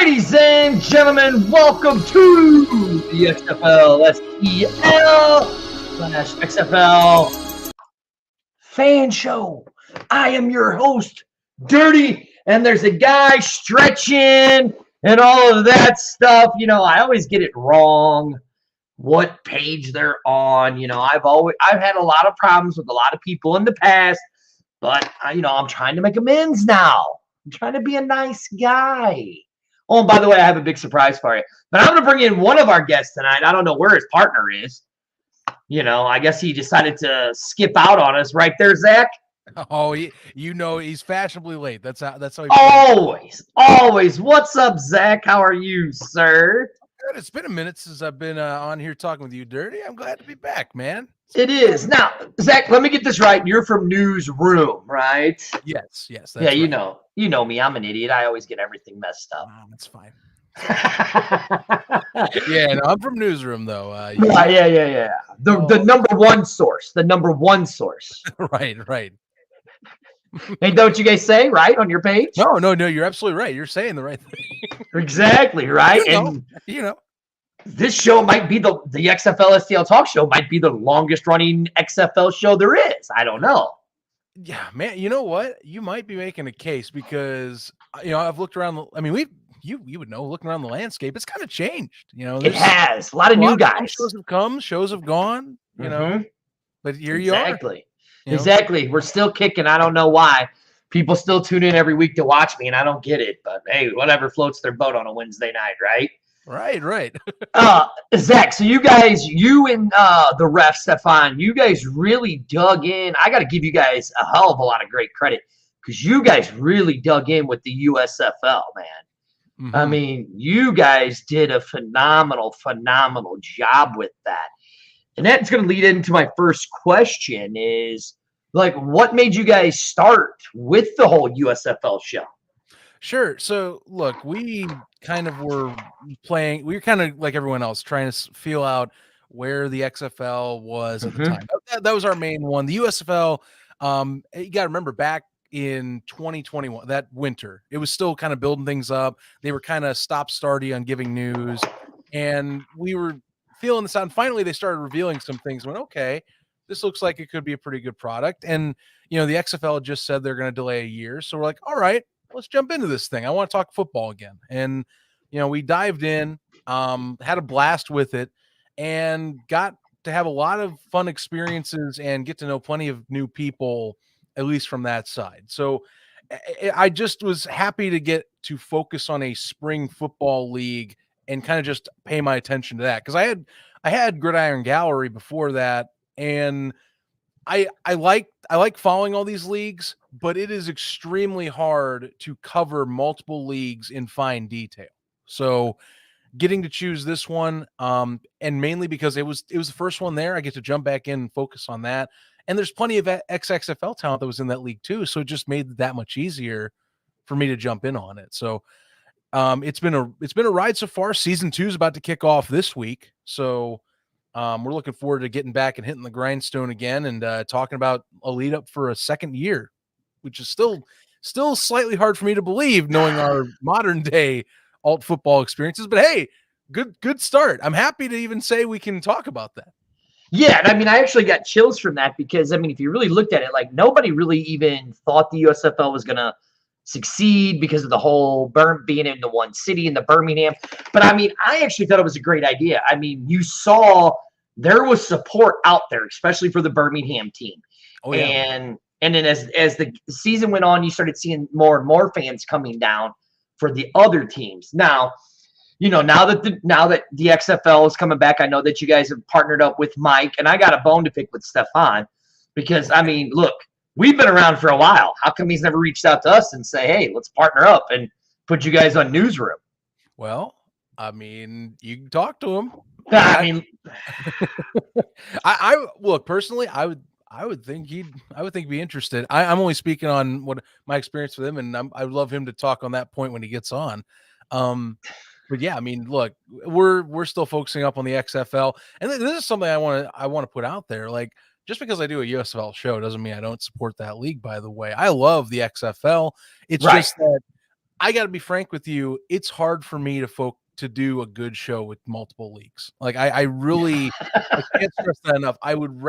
Ladies and gentlemen, welcome to the XFL STL / XFL fan show. I am your host, Dirty, and there's a guy stretching and all of that stuff. You know, I always get it wrong what page they're on. You know, I've had a lot of problems with a lot of people in the past, but I'm trying to make amends now. I'm trying to be a nice guy. Oh, and by the way, I have a big surprise for you. But I'm going to bring in one of our guests tonight. I don't know where his partner is. You know, I guess he decided to skip out on us. Right there, Zach? Oh, he's fashionably late. That's how he Always. What's up, Zach? How are you, sir? Good. It's been a minute since I've been on here talking with you, Dirty. I'm glad to be back, man. It is. Now, Zach, let me get this right. You're from Newsroom, right? Yes. That's yeah, you know me. I'm an idiot. I always get everything messed up. Oh, that's fine. Yeah, no, I'm from Newsroom, though. Yeah. The number one source. The number one source. Right. Ain't that what you guys say, right, on your page? No, you're absolutely right. You're saying the right thing. Exactly, right? You know. This show might be the XFL STL talk show might be the longest running XFL show there is. I don't know. Yeah, man. You know what? You might be making a case because I've looked around. You would know. Looking around the landscape, it's kind of changed. It has a lot of new guys. Shows have come, shows have gone. But here you are. Exactly. We're still kicking. I don't know why. People still tune in every week to watch me, and I don't get it. But hey, whatever floats their boat on a Wednesday night, right? Right. Zach, so you and the ref, Stephan, you guys really dug in. I got to give you guys a hell of a lot of great credit because you guys really dug in with the USFL, man. Mm-hmm. I mean, you guys did a phenomenal job with that. And that's going to lead into my first question is, what made you guys start with the whole USFL show? Sure. So, look, we kind of were playing. We were kind of like everyone else, trying to feel out where the XFL was at the time. That was our main one. The USFL, you got to remember back in 2021, that winter, it was still kind of building things up. They were kind of stop-starty on giving news, and we were feeling this out. And finally, they started revealing some things. Went, okay, this looks like it could be a pretty good product. And the XFL just said they're going to delay a year, so we're like, all right, let's jump into this thing. I want to talk football again. And, we dived in, had a blast with it, and got to have a lot of fun experiences and get to know plenty of new people, at least from that side. So I just was happy to get to focus on a spring football league and kind of just pay my attention to that. Because I had Gridiron Gallery before that, and I like following all these leagues, but it is extremely hard to cover multiple leagues in fine detail. So getting to choose this one, and mainly because it was the first one there, I get to jump back in and focus on that. And there's plenty of XFL talent that was in that league too. So it just made it that much easier for me to jump in on it. So it's been a ride so far. Season 2 is about to kick off this week. So we're looking forward to getting back and hitting the grindstone again and talking about a lead up for a second year, which is still slightly hard for me to believe knowing our modern day alt football experiences. But hey, good start. I'm happy to even say we can talk about that. Yeah, and I actually got chills from that because, if you really looked at it, nobody really even thought the USFL was going to succeed because of the whole being in the one city in the Birmingham. But, I actually thought it was a great idea. You saw there was support out there, especially for the Birmingham team. Oh, yeah. And then as the season went on, you started seeing more and more fans coming down for the other teams. Now, now that the XFL is coming back, I know that you guys have partnered up with Mike, and I got a bone to pick with Stephan because, look, we've been around for a while. How come he's never reached out to us and say, hey, let's partner up and put you guys on Newsroom? Well, you can talk to him. I look, personally, I would think he'd be interested. I'm only speaking on what my experience with him, and I would love him to talk on that point when he gets on. But yeah, look, we're still focusing up on the XFL, and this is something I want to put out there. Just because I do a USFL show doesn't mean I don't support that league. By the way, I love the XFL. It's just that I got to be frank with you. It's hard for me to do a good show with multiple leagues. Like I really I can't stress that enough. I would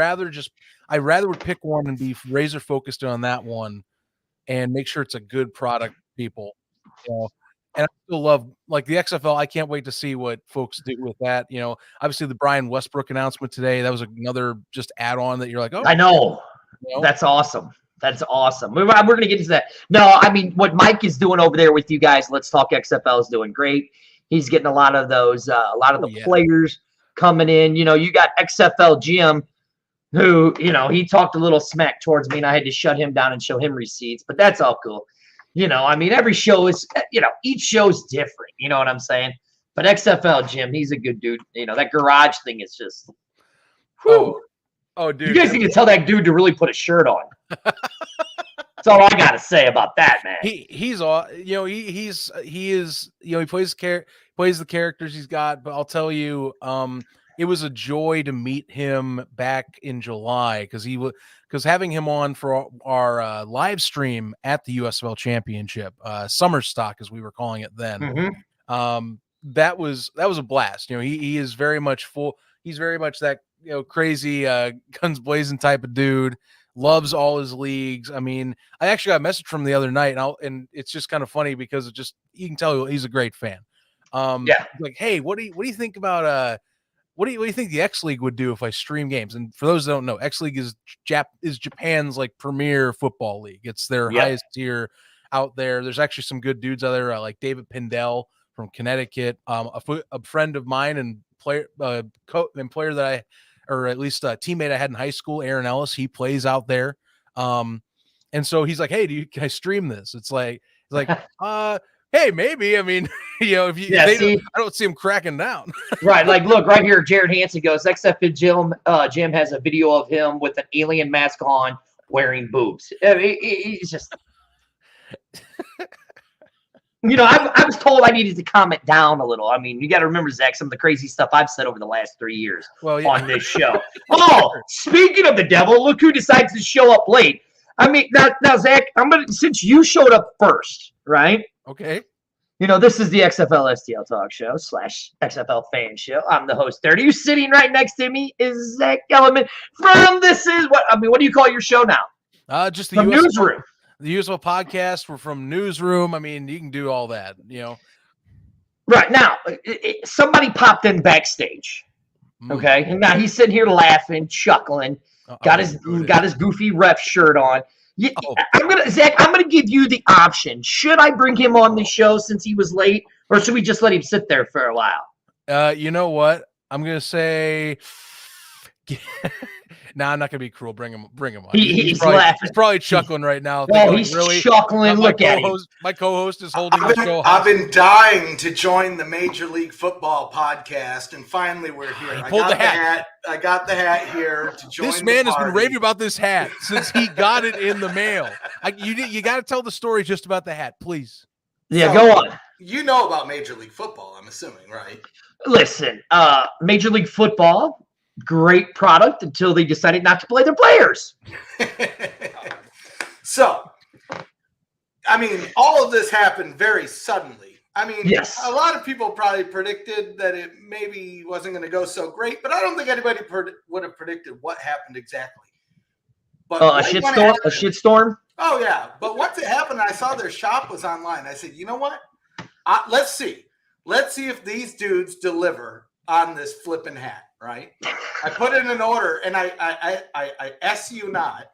pick one and be razor focused on that one and make sure it's a good product, people. You know, and I still love like the XFL. I can't wait to see what folks do with that. You know, obviously the Brian Westbrook announcement today, that was another just add on that you're like, oh, I know. you know? That's awesome. That's awesome. We're going to get into that. No, I mean, what Mike is doing over there with you guys, Let's Talk XFL, is doing great. He's getting a lot of those, players coming in. You know, you got XFL Jim, who, you know, he talked a little smack towards me, and I had to shut him down and show him receipts. But that's all cool. You know, I mean, every show is, you know, each show's different. You know what I'm saying? But XFL Jim, he's a good dude. You know, that garage thing is just, whew. Oh, dude. You guys need to tell that dude to really put a shirt on. That's all I got to say about that, man. He's all, you know, he is, you know, he plays the characters he's got, but I'll tell you, it was a joy to meet him back in July because having him on for our live stream at the USFL Championship, Summer Stock as we were calling it then. That was a blast. You know, he is very much he's very much that, you know, crazy guns blazing type of dude. Loves all his leagues. I mean, I actually got a message from him the other night, and it's just kind of funny because you can tell he's a great fan. Like, hey, what do you think about what do you think the X League would do if I stream games? And for those that don't know, X League is Japan's like premier football league. It's their highest tier out there. There's actually some good dudes out there, like David Pindell from Connecticut, a friend of mine and player that I, or at least a teammate I had in high school, Aaron Ellis. He plays out there, and so he's like, "Hey, can I stream this?" It's like, hey, maybe. I mean, you know, if you, I don't see him cracking down. Right, like look right here. Jared Hansen goes, XFL Jim has a video of him with an alien mask on, wearing boobs. I mean, he's just. You know, I was told I needed to comment down a little. I mean, you got to remember, Zach, some of the crazy stuff I've said over the last 3 years on this show. Oh, speaking of the devil, look who decides to show up late. I mean, now Zach, since you showed up first, right? Okay. You know, this is the XFL STL Talk Show / XFL Fan Show. I'm the host 30. You sitting right next to me is Zach Keilman from what do you call your show now? Just the Newsroom. The USFL Podcast. We're from Newsroom. I mean, you can do all that, you know. Right now, somebody popped in backstage. Okay, and now he's sitting here laughing, chuckling. Got his goofy ref shirt on. I'm gonna give you the option. Should I bring him on the show since he was late, or should we just let him sit there for a while? You know what? I'm gonna say. No, I'm not gonna be cruel. Bring him on. He's laughing. He's probably chuckling right now. Oh, he's chuckling. Look at him. My co-host is holding the show. I've been dying to join the Major League Football podcast, and finally we're here. I got the hat here to join. This man has been raving about this hat since he got it in the mail. You got to tell the story just about the hat, please. Yeah, go on. You know about Major League Football, I'm assuming, right? Listen, Major League Football. Great product until they decided not to play their players. So, I mean, all of this happened very suddenly. I mean, yes. A lot of people probably predicted that it maybe wasn't going to go so great, but I don't think anybody would have predicted what happened exactly. But a shitstorm? Oh, yeah. But once it happened, I saw their shop was online. I said, you know what? Let's see. Let's see if these dudes deliver on this flipping hat. Right, I put in an order, and I SU not.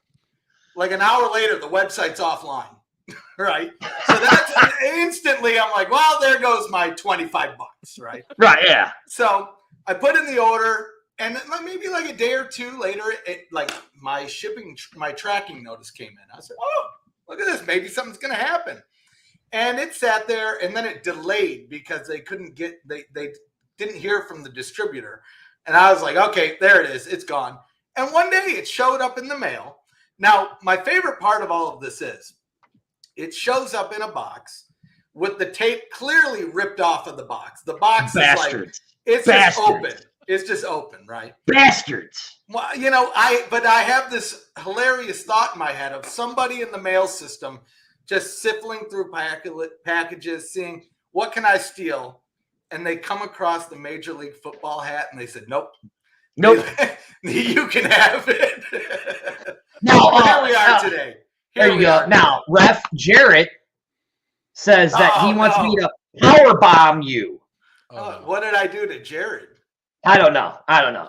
Like an hour later, the website's offline. Right, so that's instantly. I'm like, well, there goes my $25. Right, right, yeah. So I put in the order, and maybe like a day or two later, my tracking notice came in. I said, oh, look at this, maybe something's gonna happen, and it sat there, and then it delayed because they couldn't get they didn't hear from the distributor. And I was like, okay, there it is. It's gone. And one day it showed up in the mail. Now, my favorite part of all of this is it shows up in a box with the tape clearly ripped off of the box. The box Bastards. Is like, just open. It's just open, right? Bastards. Well, you know, I have this hilarious thought in my head of somebody in the mail system just sifting through packages, seeing what can I steal, and they come across the Major League Football hat, and they said, "Nope, you can have it." Now, here we are today. There you go. Now, Ref Jarrett says that he wants me to power bomb you. What did I do to Jared? I don't know.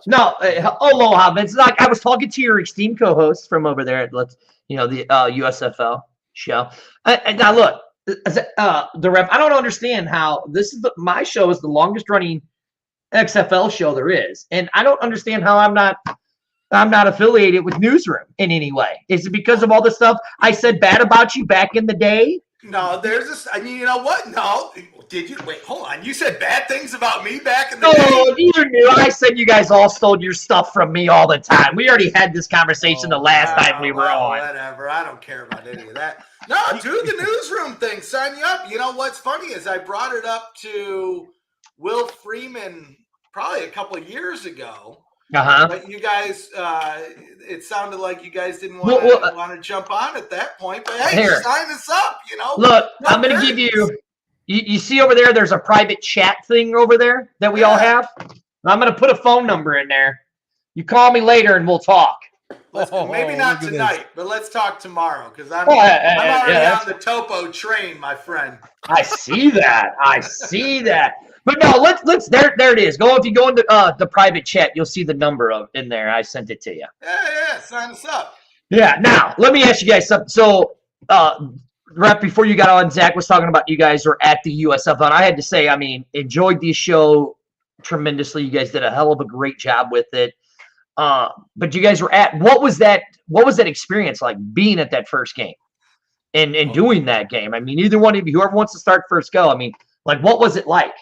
No, aloha, Vince. Like I was talking to your esteemed co-host from over there at the USFL show. And now look, the Ref. I don't understand how this is my show is the longest running XFL show there is, and I don't understand how I'm not affiliated with Newsroom in any way. Is it because of all the stuff I said bad about you back in the day? No, there's this. I mean, you know what? No, did you? Wait, hold on. You said bad things about me back in the day? No, you knew. I said you guys all stole your stuff from me all the time. We already had this conversation the last time we were on. Whatever. I don't care about any of that. No, do the Newsroom thing. Sign you up. You know what's funny is I brought it up to Will Freeman probably a couple of years ago. But you guys, it sounded like you guys didn't want to jump on at that point. But hey, sign us up, you know. Look, I'm going to give you see over there, there's a private chat thing over there that we all have. I'm going to put a phone number in there. You call me later and we'll talk. Maybe not tonight, but let's talk tomorrow because I'm already on the Topo train, my friend. I see that. But no, let's there it is. If you go into the private chat, you'll see the number in there. I sent it to you. Yeah, sign us up. Yeah. Now let me ask you guys something. So, right before you got on, Zach was talking about you guys were at the USFL, and I had to say, I mean, enjoyed the show tremendously. You guys did a hell of a great job with it. But you guys were what was that experience like being at that first game and doing that game? I mean, either one of you, whoever wants to start first, go. I mean, like, what was it like?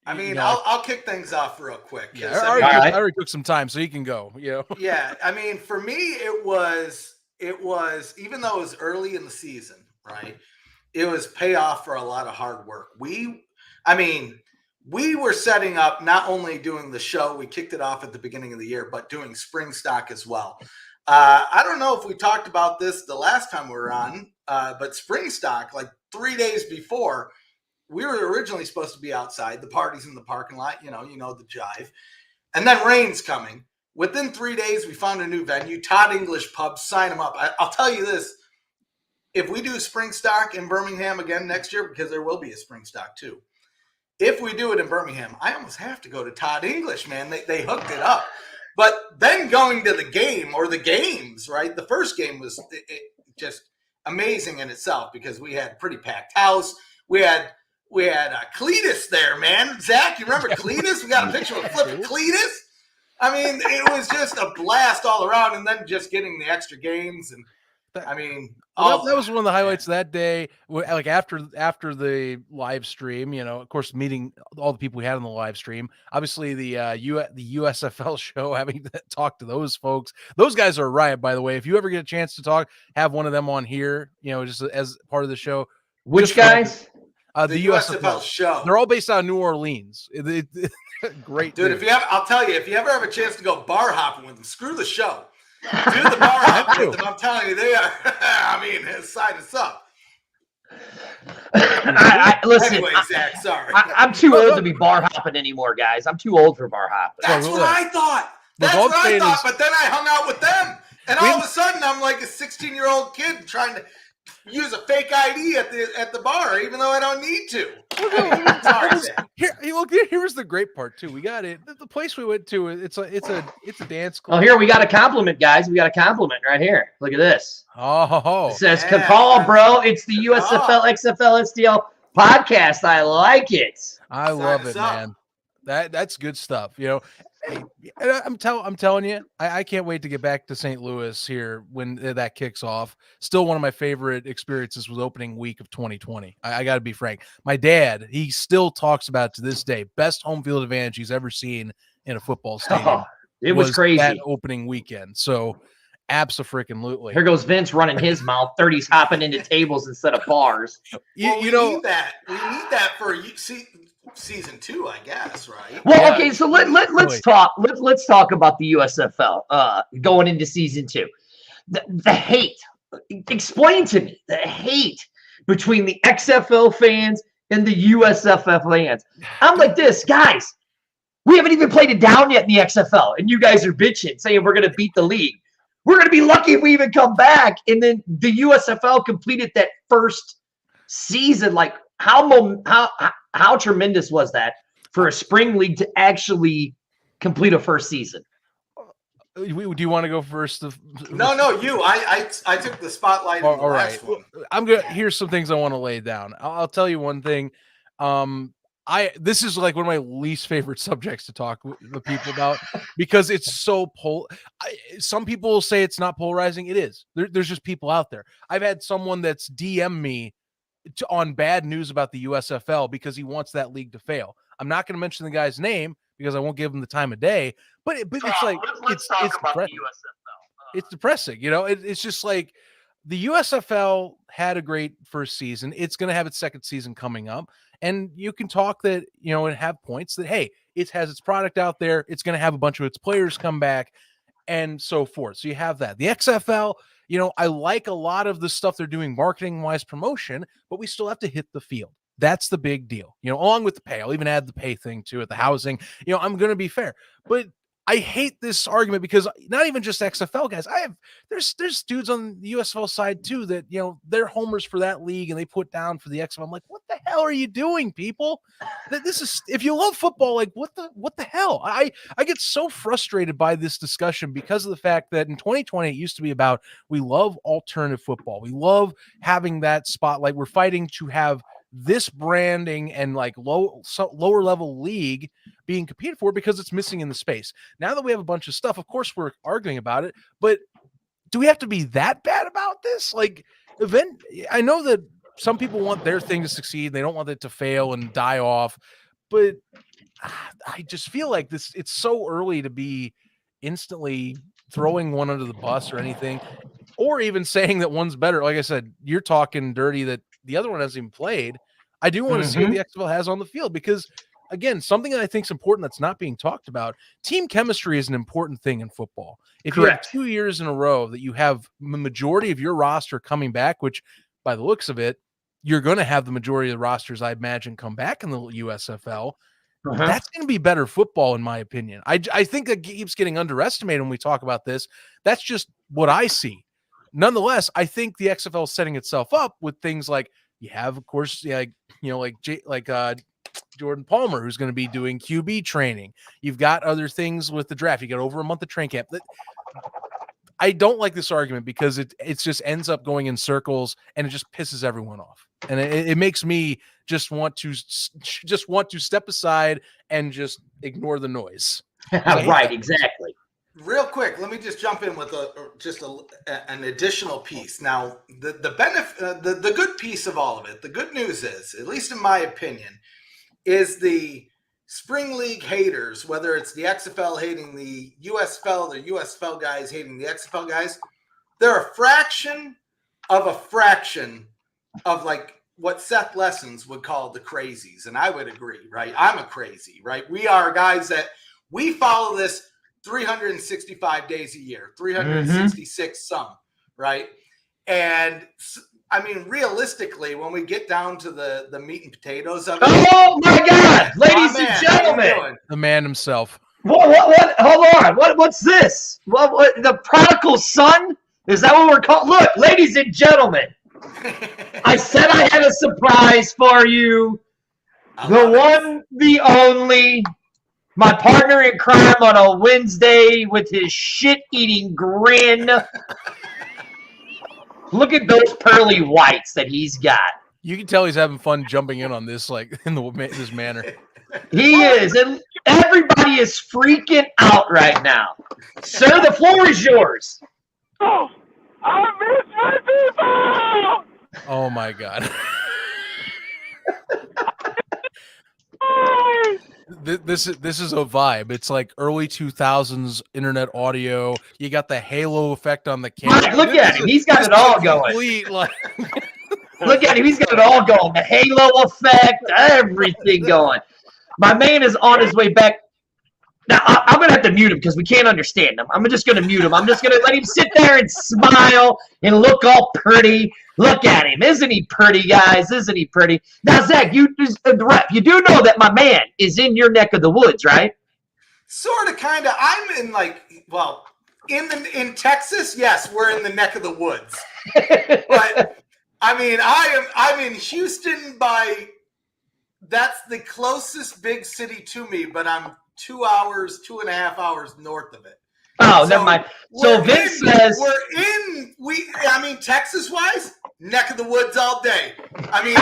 I mean, I'll kick things off real quick. Yeah, I already took some time, so you can go. You know. Yeah, I mean, for me, it was even though it was early in the season, right? It was payoff for a lot of hard work. We were setting up not only doing the show, we kicked it off at the beginning of the year, but doing spring stock as well. I don't know if we talked about this the last time we were on, but spring stock, like 3 days before. We were originally supposed to be outside. The party's in the parking lot, you know the jive. And then rain's coming. Within 3 days, we found a new venue, Todd English Pub. Sign them up. I'll tell you this. If we do spring stock in Birmingham again next year, because there will be a spring stock too. If we do it in Birmingham, I almost have to go to Todd English, man. They hooked it up. But then going to the game or the games, right? The first game was just amazing in itself because we had a pretty packed house. We had Cletus there, man. Zach, you remember Cletus? We got a picture of flipping Cletus. I mean, it was just a blast all around, and then just getting the extra games. And I mean, that was one of the highlights of that day. Like after the live stream, of course, meeting all the people we had on the live stream. Obviously, the USFL show, having to talk to those folks. Those guys are a riot, by the way. If you ever get a chance to talk, have one of them on here. Just as part of the show. Which guys? The USFL show. They're all based out of New Orleans. Great, dude. I'll tell you, if you ever have a chance to go bar hopping with them, screw the show. Do the bar hopping with them. I'm telling you, they are. I mean, sign us up. Listen, anyway, Zach, sorry. I'm too old to be bar hopping anymore, guys. I'm too old for bar hopping. That's what I thought. But then I hung out with them, and all of a sudden, I'm like a 16-year-old kid trying to use a fake ID at the bar, even though I don't need to. Here's the great part too. We got it. The place we went to, it's a dance club. Oh, here we got a compliment, guys. We got a compliment right here. Look at this. Oh, it says, "Call, bro. It's the USFL XFL STL podcast. I like it. I love it, man. That's good stuff. I'm telling you, I can't wait to get back to St. Louis here when that kicks off. Still, one of my favorite experiences was opening week of 2020. I got to be frank. My dad, he still talks about it to this day. Best home field advantage he's ever seen in a football stadium. It was crazy. That opening weekend. So, abso-freaking-lutely. Here goes Vince running his mouth. 30s hopping into tables instead of bars. We need that. We need that for season 2, I guess, right? Well, okay, so let's talk. Let's talk about the USFL going into season 2. The hate explain to me the hate between the XFL fans and the USFL fans. I'm like this, guys. We haven't even played it down yet in the XFL, and you guys are bitching, saying we're going to beat the league. We're going to be lucky if we even come back. And then the USFL completed that first season. Like, how tremendous was that for a spring league to actually complete a first season? Do you want to go first? No, you. I took the spotlight. All right. I'm gonna. Here's some things I want to lay down. I'll tell you one thing. This is like one of my least favorite subjects to talk with people about because it's so some people will say it's not polarizing. It is. There's just people out there. I've had someone that's DM me on bad news about the USFL because he wants that league to fail. I'm not going to mention the guy's name because I won't give him the time of day. But it's like let's talk about the USFL. It's depressing, It's just like the USFL had a great first season. It's going to have its second season coming up. And you can talk that, and have points that, hey, it has its product out there. It's going to have a bunch of its players come back and so forth. So you have that. The XFL, I like a lot of the stuff they're doing marketing-wise promotion, but we still have to hit the field. That's the big deal, along with the pay. I'll even add the pay thing to it, the housing. I'm going to be fair. But I hate this argument because not even just XFL guys. There's dudes on the USFL side too that they're homers for that league and they put down for the XFL. I'm like, what the hell are you doing, people? This is, if you love football, like what the hell? I get so frustrated by this discussion because of the fact that in 2020 it used to be about we love alternative football. We love having that spotlight. We're fighting to have this branding and like lower level league being competed for because it's missing in the space. Now that we have a bunch of stuff, of course we're arguing about it, but do we have to be that bad about this? Like I know that some people want their thing to succeed. They don't want it to fail and die off, but I just feel like it's so early to be instantly throwing one under the bus or anything, or even saying that one's better. Like I said, you're talking dirty that the other one hasn't even played. I do want to see what the XFL has on the field because, again, something that I think is important that's not being talked about, team chemistry is an important thing in football. If Correct. you have 2 years in a row that you have the majority of your roster coming back, which by the looks of it, you're going to have the majority of the rosters, I imagine, come back in the USFL. That's going to be better football, in my opinion. I think that keeps getting underestimated when we talk about this. That's just what I see. Nonetheless, I think the XFL is setting itself up with things like you have, of course, Jordan Palmer, who's going to be doing QB training. You've got other things with the draft. You got over a month of training camp. I don't like this argument because it just ends up going in circles and it just pisses everyone off. And it makes me just want to step aside and just ignore the noise. Right, exactly. Real quick, let me just jump in with an additional piece. Now, the benefit, the good piece of all of it, the good news is, at least in my opinion, is the spring league haters, whether it's the XFL hating the USFL, the USFL guys hating the XFL guys, they're a fraction of like what Seth Lessons would call the crazies. And I would agree, right? I'm a crazy, right? We are guys that we follow this 365 days a year, 366 some, right? And I mean, realistically, when we get down to the meat and potatoes of it. Oh my God, ladies and gentlemen, the man himself. What? Hold on. What's this? What? The prodigal son? Is that what we're called? Look, ladies and gentlemen, I said I had a surprise for you. The one, the only. My partner in crime on a Wednesday with his shit-eating grin. Look at those pearly whites that he's got. You can tell he's having fun jumping in on this, like in this manner. He is, and everybody is freaking out right now. Sir, the floor is yours. Oh, I miss my people. Oh my God. This is a vibe. It's like early 2000s internet audio. You got the halo effect on the camera. Right, look at him. He's got it all going. Look at him. He's got it all going. The halo effect, everything going. My man is on his way back. Now, I'm going to have to mute him because we can't understand him. I'm just going to mute him. I'm just going to let him sit there and smile and look all pretty. Look at him. Isn't he pretty, guys? Isn't he pretty? Now, Zach, you do know that my man is in your neck of the woods, right? Sort of, kind of. I'm in in Texas, yes, we're in the neck of the woods. But, I mean, I'm in Houston that's the closest big city to me, but I'm 2.5 hours north of it. Oh, never mind. So Vince says Texas-wise, neck of the woods all day. I mean,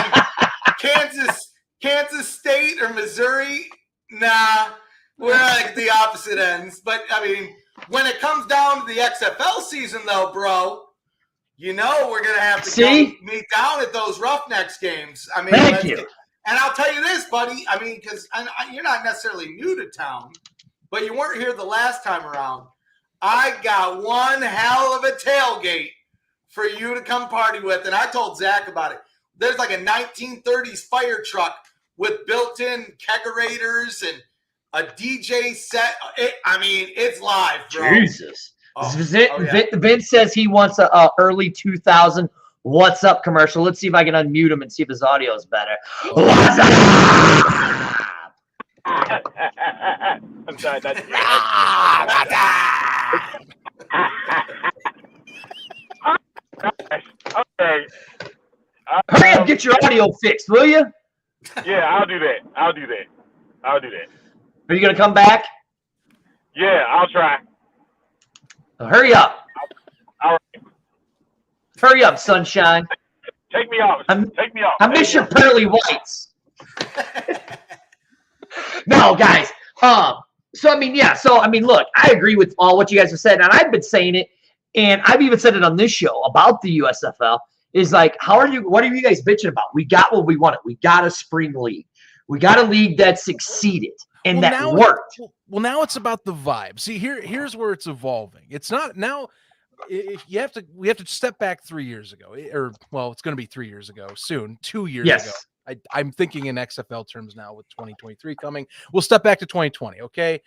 Kansas State or Missouri, nah, we're like the opposite ends. But I mean, when it comes down to the XFL season, though, bro, we're gonna have to meet down at those Roughnecks games. I mean, thank you. And I'll tell you this, buddy. I mean, because you're not necessarily new to town, but you weren't here the last time around. I got one hell of a tailgate for you to come party with, and I told Zach about it. There's like a 1930s fire truck with built-in kegerators and a DJ set. It's live, bro. Jesus. Vince says he wants a early 2000 What's Up commercial. Let's see if I can unmute him and see if his audio is better. What's up? I'm sorry. That's okay. Hurry up, get your audio fixed, will you? Yeah, I'll do that. Are you going to come back? Yeah, I'll try. Hurry up. All right. Hurry up, sunshine. Take me off. I miss your pearly whites. No, guys. Look, I agree with all what you guys have said, and I've been saying it, and I've even said it on this show about the USFL. Is like, what are you guys bitching about? We got what we wanted. We got a spring league. We got a league that succeeded and that worked. Well, now it's about the vibe. See, here's where it's evolving. It's not now. We have to step back 3 years ago, it's going to be 3 years ago soon, 2 years ago. I'm thinking in XFL terms now with 2023 coming. We'll step back to 2020. Okay.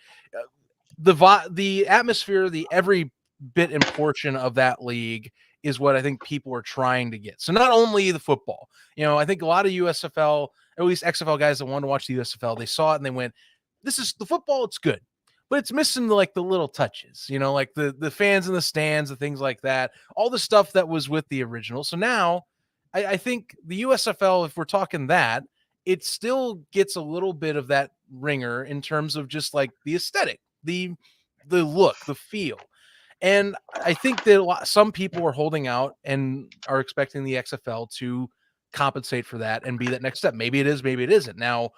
The atmosphere, the every bit and portion of that league is what I think people are trying to get. So not only the football, I think a lot of USFL, or at least XFL guys that wanted to watch the USFL, they saw it and they went, this is the football. It's good. But it's missing the little touches, like the fans in the stands, the things like that, all the stuff that was with the original. So now I think the USFL, if we're talking that, it still gets a little bit of that ringer in terms of just like the aesthetic, the look, the feel. And I think that some people are holding out and are expecting the XFL to compensate for that and be that next step. Maybe it is, maybe it isn't. Now,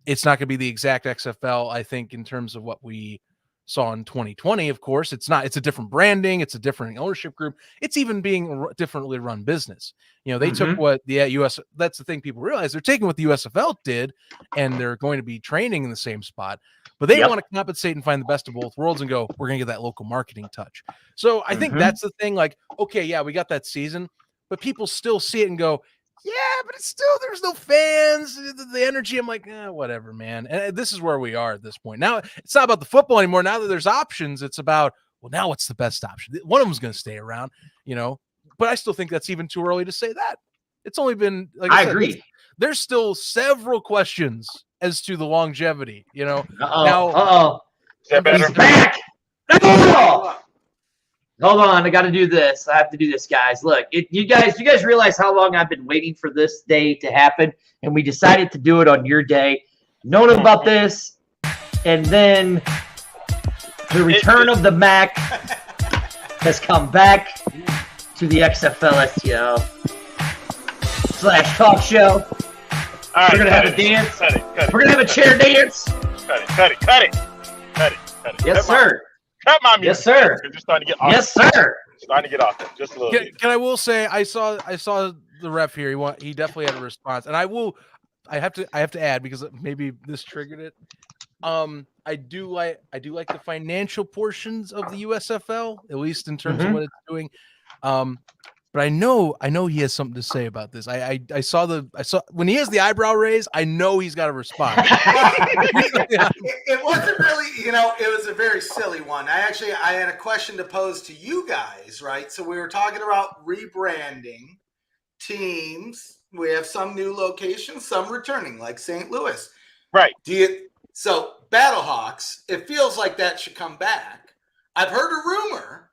it's not going to be the exact XFL, I think, in terms of what we saw in 2020. Of course, it's not. It's a different branding. It's a different ownership group. It's even being differently run business. They took what the US. That's the thing people realize. They're taking what the USFL did, and they're going to be training in the same spot. But they want to compensate and find the best of both worlds and go, we're going to get that local marketing touch. So I think that's the thing. Like, okay, yeah, we got that season, but people still see it and go, yeah, but it's still, there's no fans, the energy. I'm like, whatever, man. And this is where we are at this point. Now, it's not about the football anymore. Now that there's options, it's about, well, now what's the best option? One of them's going to stay around, but I still think that's even too early to say that. It's only been, like I said, agree. There's still several questions as to the longevity, Now, is that better? He's back. No! Hold on, I got to do this. I have to do this, guys. Look, you guys realize how long I've been waiting for this day to happen, and we decided to do it on your day. Known about this, and then the return of the Mac has come back to the XFL STL / talk show. All right, we're gonna have a dance. We're gonna have a chair dance. Cut it. Yes, sir. Cut my music. Yes, sir. You're just starting to get off. Yes, sir. Starting to get off just a little bit. Can I will say I saw the ref here. He definitely had a response, and I have to add because maybe this triggered it. I do like the financial portions of the USFL, at least in terms of what it's doing. but I know he has something to say about this. I saw when he has the eyebrow raised, I know he's got a response. It wasn't really, it was a very silly one. I had a question to pose to you guys, right? So we were talking about rebranding teams. We have some new locations, some returning, like St. Louis. Right. So Battlehawks, it feels like that should come back. I've heard a rumor.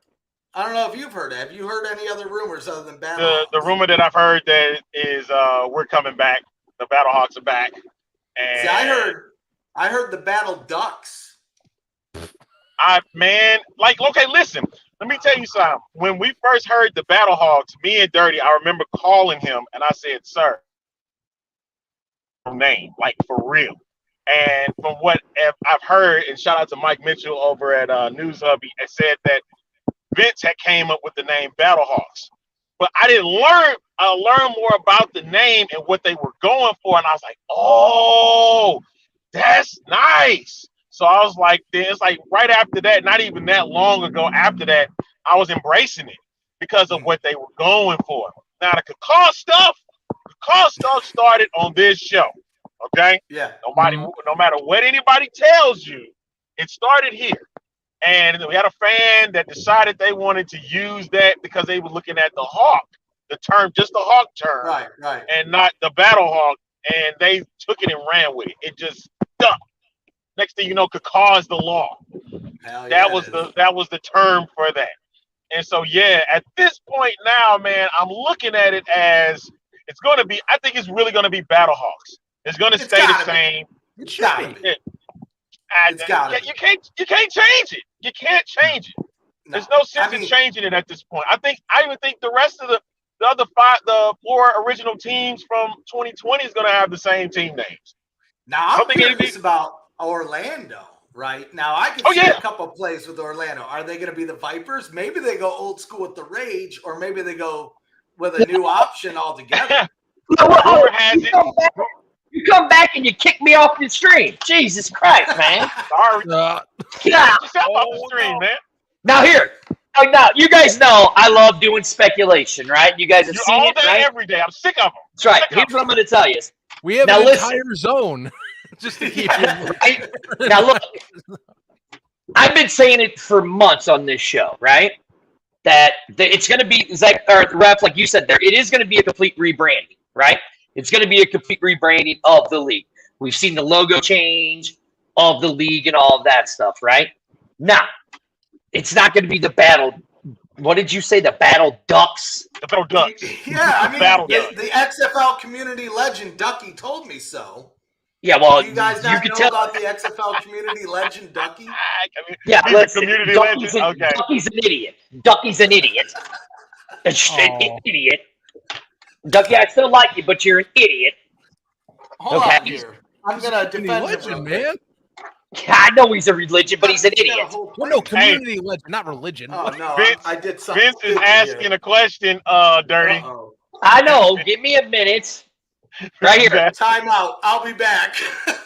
I don't know if you've heard it. Have you heard any other rumors other than Battlehawks? The rumor that I've heard that is we're coming back. The Battlehawks are back. And See, I heard the Battle Ducks. Okay, listen. Let me tell you something. When we first heard the Battlehawks, me and Dirty, I remember calling him and I said, "Sir, name, like for real." And from what I've heard, and shout out to Mike Mitchell over at News Hubby, and said that Vince had came up with the name Battlehawks. But I didn't learn. I learned more about the name and what they were going for, and I was like, "Oh, that's nice." So I was like, it's like right after that, not even that long ago after that, I was embracing it because of what they were going for. Now the Cacaw stuff started on this show. Okay? Yeah. No matter what anybody tells you, it started here. And we had a fan that decided they wanted to use that because they were looking at the Hawk, the term, just the Hawk term. Right. And not the Battle Hawk. And they took it and ran with it. It just stuck. Next thing you know, Cacaw is the law. That was the term for that. And so, at this point now, man, I'm looking at it as it's going to be, I think it's really going to be Battlehawks. It's going to stay the same. It should be. You can't change it. You can't change it. No. There's no sense in changing it at this point. I even think the rest of the other the 4 original teams from 2020 is going to have the same team names. Now, I'm curious about Orlando, right? Now, I can see a couple of plays with Orlando. Are they going to be the Vipers? Maybe they go old school with the Rage, or maybe they go with a new option altogether. You come back and you kick me off the stream. Jesus Christ, man. Sorry. Get off the stream, man. Now you guys know I love doing speculation, right? You guys have seen all it, day, right? every day. I'm sick of them. That's right. Here's what I'm going to tell you. We have an entire zone just to keep you. Right? Now, look, I've been saying it for months on this show, right? That it's going to be, Ref, like you said there, it is going to be a complete rebranding, right? It's going to be a complete rebranding of the league. We've seen the logo change of the league and all of that stuff, right? Now, it's not going to be the Battle. What did you say? The Battle Ducks? The Battle Ducks. Yeah, I mean, the XFL community legend Ducky told me so. Yeah, well, do you guys not know about the XFL community legend Ducky? Listen, community legend. Okay. Ducky's an idiot. Ducky's an idiot. An idiot. Ducky, I still like you, but you're an idiot. Hold on here. I'm going to defend him, man. I know he's a religion, but he's an idiot. Well, no, community legend, not religion. Oh, no, Vince, I did something. Vince is asking a question, Dirty. Uh-oh. I know. Give me a minute. Right here. Time out. I'll be back.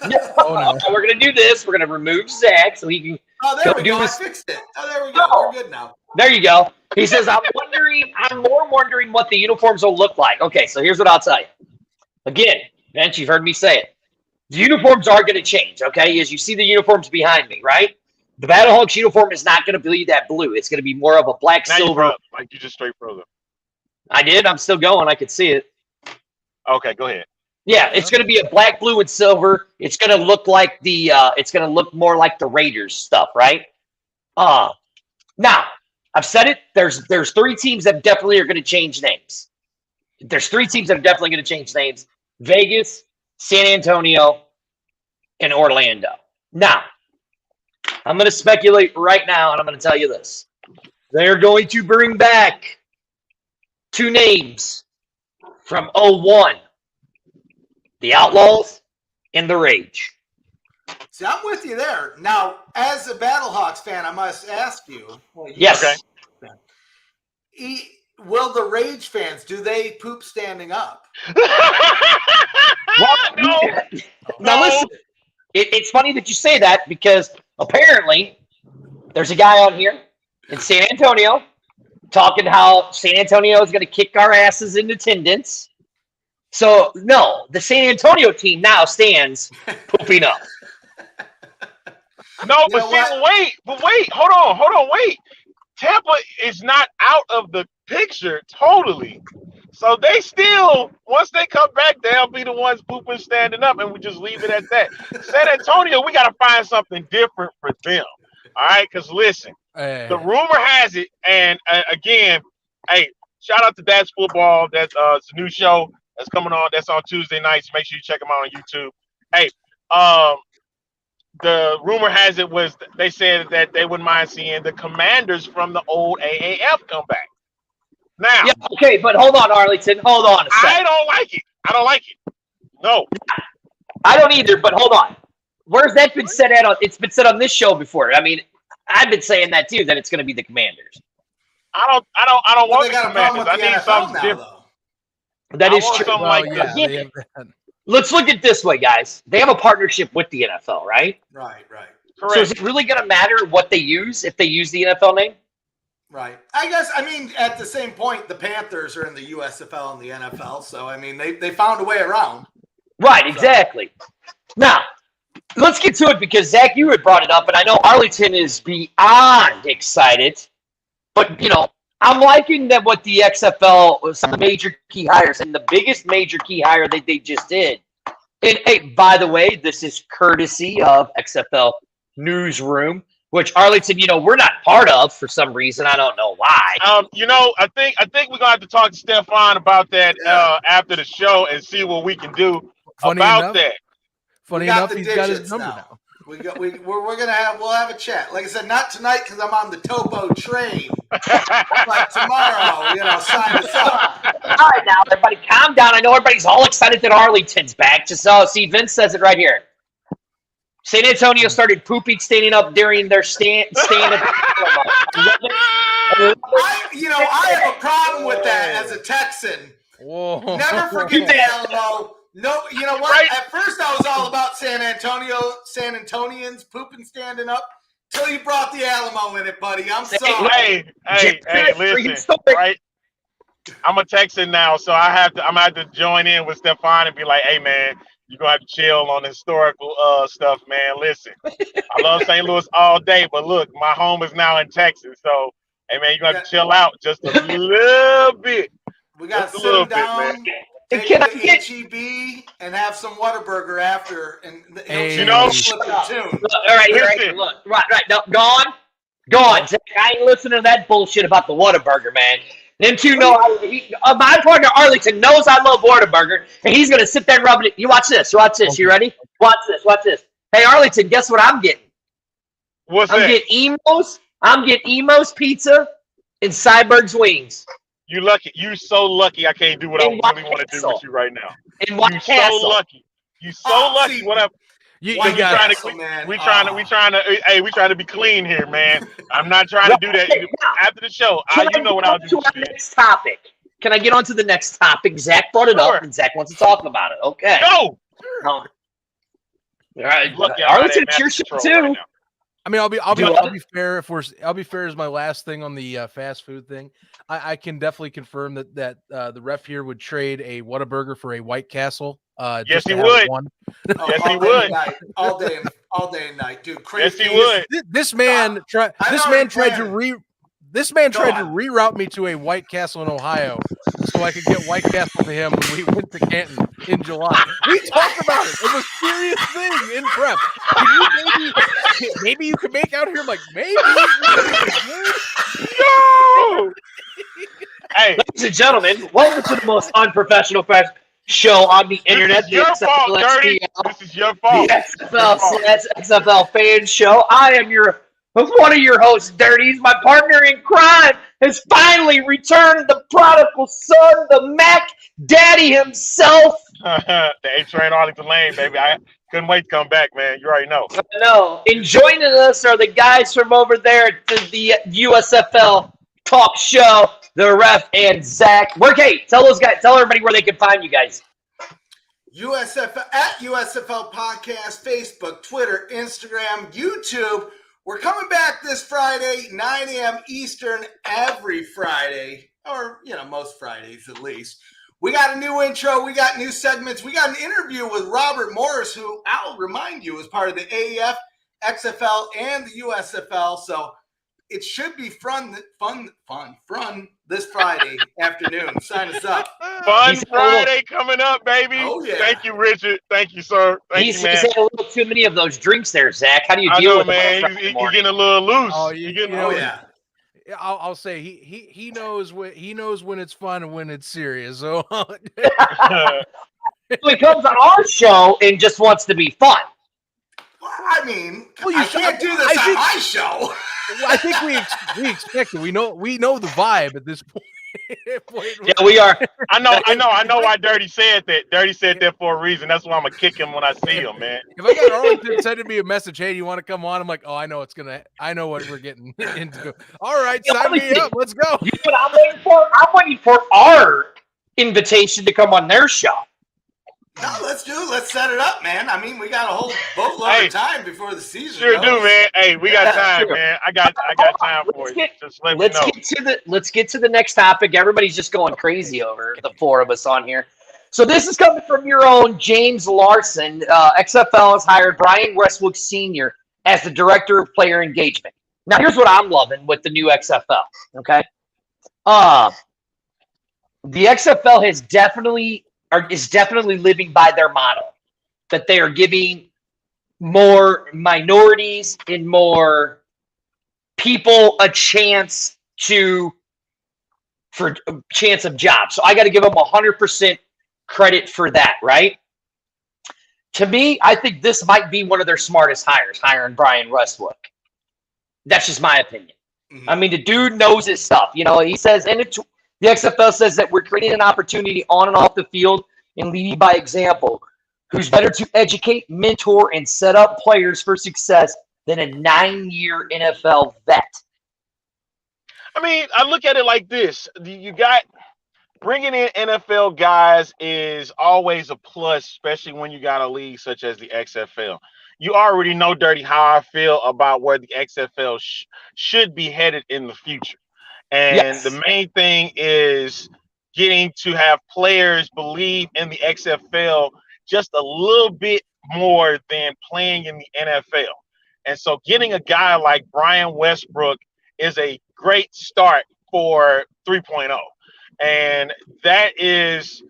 No. We're going to do this. We're going to remove Zach so he can there we go. this. I fixed it. There we go. We're good now. There you go. He says, I'm more wondering what the uniforms will look like. Okay, so here's what I'll tell you. Again, Vince, you've heard me say it. The uniforms are going to change, okay? As you see the uniforms behind me, right? The Battlehawks uniform is not going to be that blue. It's going to be more of a black silver. Like you just straight froze up. I did. I'm still going. I could see it. Okay, go ahead. Yeah, it's going to be a black, blue, and silver. It's going to look like it's going to look more like the Raiders stuff, right? Now, I've said it. There's 3 teams that definitely are going to change names. There's 3 teams that are definitely going to change names. Vegas, San Antonio, and Orlando. Now, I'm going to speculate right now, and I'm going to tell you this. They're going to bring back 2 names from 01. The Outlaws and the Rage. See, I'm with you there. Now, as a Battlehawks fan, I must ask you. Yes. Okay. Will the Rage fans, do they poop standing up? No. Now, listen. It's funny that you say that because apparently there's a guy on here in San Antonio talking how San Antonio is going to kick our asses in attendance. So, no, the San Antonio team now stands pooping up. No, but wait, hold on, wait. Tampa is not out of the picture totally. So they still, once they come back, they'll be the ones pooping standing up, and we just leave it at that. San Antonio, we got to find something different for them. All right, because listen, the rumor has it, and again, hey, shout out to Dad's Football. That's it's a new show that's coming on. That's on Tuesday nights. Make sure you check them out on YouTube. Hey, the rumor has it was they said that they wouldn't mind seeing the Commanders from the old AAF come back. Now, yeah, okay, but hold on, Arlington. Hold on a second. I don't like it. No, I don't either. But hold on. Where's that been said at? It's been said on this show before. I mean, I've been saying that too. That it's going to be the Commanders. I don't want the Commanders. I need something now, different. That is true. Something like this. Yeah. Let's look at it this way, guys. They have a partnership with the NFL, right? Right. Correct. So is it really going to matter what they use if they use the NFL name? Right. I guess, at the same point, the Panthers are in the USFL and the NFL. So, they found a way around. Right, exactly. Now, let's get to it because, Zach, you had brought it up, and I know Arlington is beyond excited. But, I'm liking that what the XFL was some major key hires, and the biggest major key hire that they just did. And, hey, by the way, this is courtesy of XFL Newsroom, which Arlington, we're not part of for some reason. I don't know why. I think we're gonna have to talk to Stephan about that after the show and see what we can do about that. Funny enough, he's got his number now. We'll have a chat. Like I said, not tonight because I'm on the Topo train. But tomorrow, sign us up. All right, now everybody, calm down. I know everybody's all excited that Arlington's back. Just see, Vince says it right here. San Antonio started pooping, standing up during their stand. I have a problem with that as a Texan. Whoa. Never forget the Alamo. No, you know what? Right. At first, I was all about San Antonians pooping, standing up. Till you brought the Alamo in it, buddy. I'm sorry. Hey, listen. Right? I'm a Texan now, so I'm gonna have to join in with Stephan and be like, hey, man, you're gonna have to chill on the historical stuff, man. Listen, I love St. Louis all day, but look, my home is now in Texas, so hey, man, you're gonna have to chill out just a little bit. We got to sit down. Take the HEB and have some Whataburger after, and flip the tune. Look, all right, look, right. No, gone. Zach, I ain't listening to that bullshit about the Whataburger, man. Them two know. My partner Arlington knows I love Whataburger, and he's gonna sit there rubbing it. You watch this. You ready? Watch this. Hey, Arlington, guess what I'm getting? What's that? I'm getting Emo's Pizza and Cyberg's Wings. You lucky. You so lucky. I can't do what I really want to do with you right now. In White Castle. So lucky. You so lucky. What up? We trying to be clean here, man. I'm not trying to do that. After the show, you know what I'll do. Next topic. Can I get on to the next topic? Zach brought it up, and Zach wants to talk about it. Okay. Go. All right. Arlington, it's your show too. Right, I'll be fair. I'll be fair as my last thing on the fast food thing. I can definitely confirm that the ref here would trade a Whataburger for a White Castle. Yes, he would. Yes, he would. All day and night, dude. Crazy. Yes, he would. This man tried to reroute me to a White Castle in Ohio so I could get White Castle to him when we went to Canton in July. We talked about it. It was a serious thing in prep. Maybe you could make out here? I'm like, maybe. No. Hey, ladies and gentlemen, welcome to the most unprofessional show on the internet. This is your fault, Dirty. This is your fault. The XFL fan show. I am one of your hosts, Dirty. My partner in crime has finally returned, the prodigal son, the Mac Daddy himself. The A-Train Arlington Lane, baby. I couldn't wait to come back, man. You already know. No. And joining us are the guys from over there to the USFL talk show, the ref and Zach. Tell everybody where they can find you guys. USFL at USFL Podcast, Facebook, Twitter, Instagram, YouTube. We're coming back this Friday, 9 a.m. Eastern, every Friday, or, most Fridays at least. We got a new intro. We got new segments. We got an interview with Robert Morris, who I'll remind you is part of the AEF, XFL, and the USFL. So it should be fun this Friday afternoon. Sign us up. Fun Friday coming up, baby. Oh, yeah. Thank you, Richard. Thank you, sir. He's had a little too many of those drinks there, Zach. How do you I deal know, with man. them? He's getting a little loose. Oh, yeah. I'll say he knows when it's fun and when it's serious. So he comes on our show and just wants to be fun. Well, I mean, I can't do this on my show. I think we expect it. We know the vibe at this point. Yeah, we are. I know why Dirty said that. Dirty said that for a reason. That's why I'm gonna kick him when I see him, man. If I got Arlington sending me a message, hey, do you want to come on? I'm like, oh, I know what we're getting into. All right, sign me up. Let's go. You know what I'm waiting for? I'm waiting for our invitation to come on their show. No, let's set it up, man. I mean, we got a whole boatload of time before the season. Sure do, man. Hey, we got time, man. I got time for you. Just let me know. Let's get to the next topic. Everybody's just going crazy over the four of us on here. So this is coming from your own James Larson. XFL has hired Brian Westwood Sr. as the Director of Player Engagement. Now, here's what I'm loving with the new XFL, okay? The XFL is definitely living by their model, that they are giving more minorities and more people a chance for a chance of jobs. So I got to give them 100% credit for that, right? To me, I think this might be one of their smartest hires, hiring Brian Westwood. That's just my opinion. Mm-hmm. I mean, the dude knows his stuff. He says, the XFL says that we're creating an opportunity on and off the field and leading by example. Who's better to educate, mentor, and set up players for success than a 9-year NFL vet? I mean, I look at it like this. You got bringing in NFL guys is always a plus, especially when you got a league such as the XFL. You already know, Dirty, how I feel about where the XFL should be headed in the future. And the main thing is getting to have players believe in the XFL just a little bit more than playing in the NFL. And so getting a guy like Brian Westbrook is a great start for 3.0. And that is,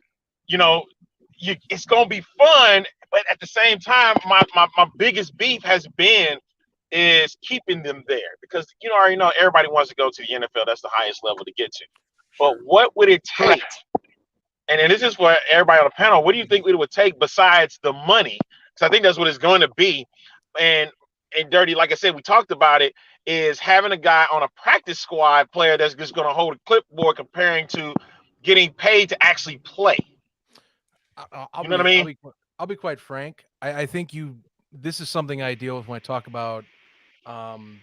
it's going to be fun. But at the same time, my biggest beef is keeping them there, because you already know everybody wants to go to the NFL. That's the highest level to get to. But what would it take? And this is for everybody on the panel. What do you think it would take besides the money? Because I think that's what it's going to be. And Dirty, like I said, we talked about it, is having a guy on a practice squad player that's just going to hold a clipboard, comparing to getting paid to actually play. You know what I mean? I'll be quite frank. I think this is something I deal with when I talk about. And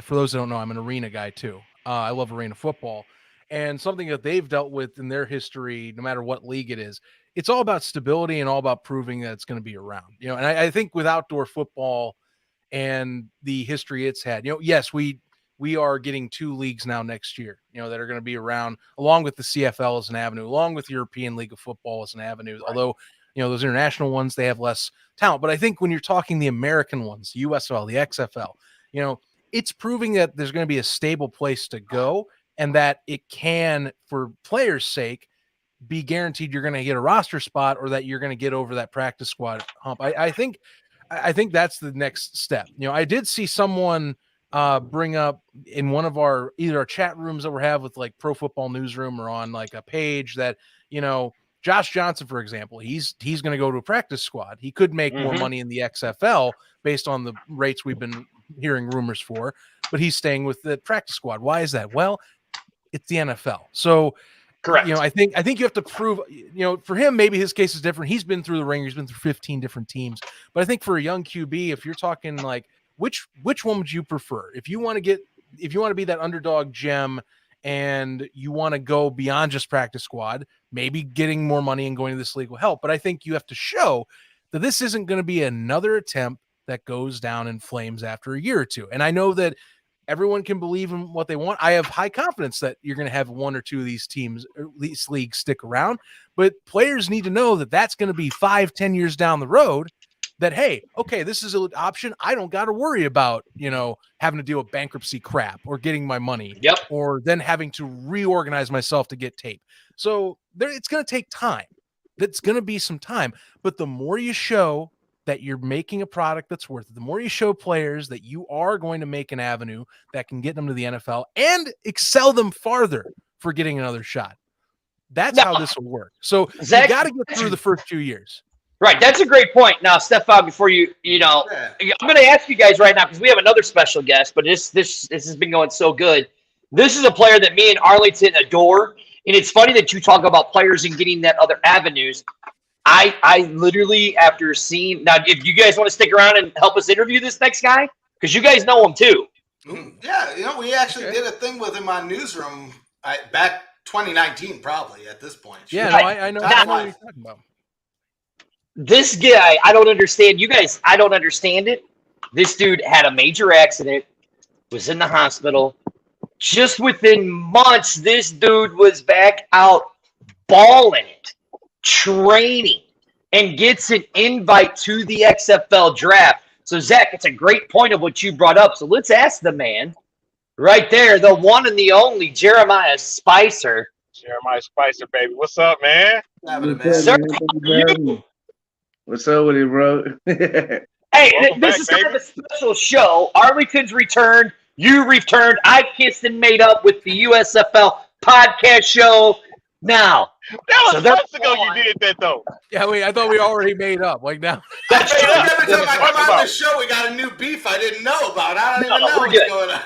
for those that don't know, I'm an arena guy too. I love arena football, and something that they've dealt with in their history, no matter what league it is, it's all about stability and all about proving that it's going to be around. And I think with outdoor football and the history it's had, yes, we are getting 2 leagues now next year, that are going to be around, along with the CFL as an avenue, along with the European League of Football as an avenue. Right. Although, those international ones, they have less talent. But I think when you're talking the American ones, the USFL, the XFL, it's proving that there's going to be a stable place to go, and that it can, for players' sake, be guaranteed you're going to get a roster spot, or that you're going to get over that practice squad hump. I think that's the next step. I did see someone bring up in one of either our chat rooms that we have with like Pro Football Newsroom, or on like a page that, Josh Johnson, for example, he's going to go to a practice squad. He could make more money in the XFL based on the rates we've been hearing rumors for, but he's staying with the practice squad. Why is that? Well, it's the NFL. So, correct. I think you have to prove, for him, maybe his case is different. He's been through the ringer. He's been through 15 different teams. But I think for a young QB, if you're talking like, which one would you prefer? If you want to be that underdog gem and you want to go beyond just practice squad, maybe getting more money and going to this league will help. But I think you have to show that this isn't going to be another attempt that goes down in flames after a year or two. And I know that everyone can believe in what they want. I have high confidence that you're going to have one or two of these teams, or these leagues stick around, but players need to know that that's going to be 5-10 years down the road that, hey, okay, this is an option. I don't got to worry about, having to deal with bankruptcy crap or getting my money or then having to reorganize myself to get tape. So it's going to take time. That's going to be some time, but the more you show that you're making a product that's worth it, the more you show players that you are going to make an avenue that can get them to the NFL and excel them farther for getting another shot. That's how this will work. So Zach, you got to get through the first 2 years. Right. That's a great point. Now, Stephan, before I'm going to ask you guys right now, because we have another special guest, but this has been going so good. This is a player that me and Arlington adore. And it's funny that you talk about players and getting that other avenues. I literally, after seeing, now, if you guys want to stick around and help us interview this next guy, because you guys know him too. Yeah, we actually did a thing with him on Newsroom back 2019, probably at this point. Yeah, no, I know what you're talking about. This guy, I don't understand. You guys, I don't understand it. This dude had a major accident, was in the hospital. Just within months, this dude was back out balling it, training, and gets an invite to the XFL draft. So, Zach, it's a great point of what you brought up. So let's ask the man right there, the one and the only Jerimiah Spicer. Jerimiah Spicer, baby. What's up, man? Sir, what's up with it, bro? Hey, this is kind of a special show. Arlington's returned. You returned. I kissed and made up with the USFL podcast show. Now, that was months ago you did that, though. Yeah, I thought we already made up. Like now. That's true. Every time I come on the show, we got a new beef I didn't know about. I don't even know what's going on.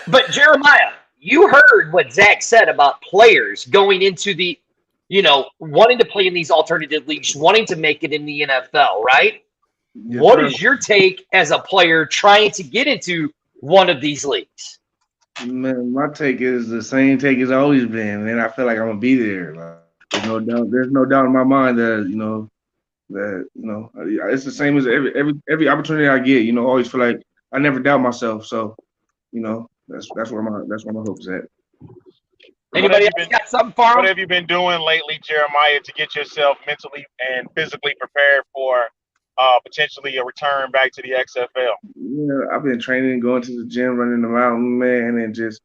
But Jerimiah, you heard what Zach said about players going into the, wanting to play in these alternative leagues, wanting to make it in the NFL, right? Yes, what sir. is your take as a player trying to get into one of these leagues? Man, my take is the same take it's always been, and I feel like I'm gonna be there. Like, there's no doubt in my mind that it's the same as every opportunity I get. I always feel like I never doubt myself. So, that's where my hopes at. Anybody else got something for him? What have you been doing lately, Jerimiah, to get yourself mentally and physically prepared for potentially a return back to the XFL? Yeah, I've been training, going to the gym, running the mountain, man, and just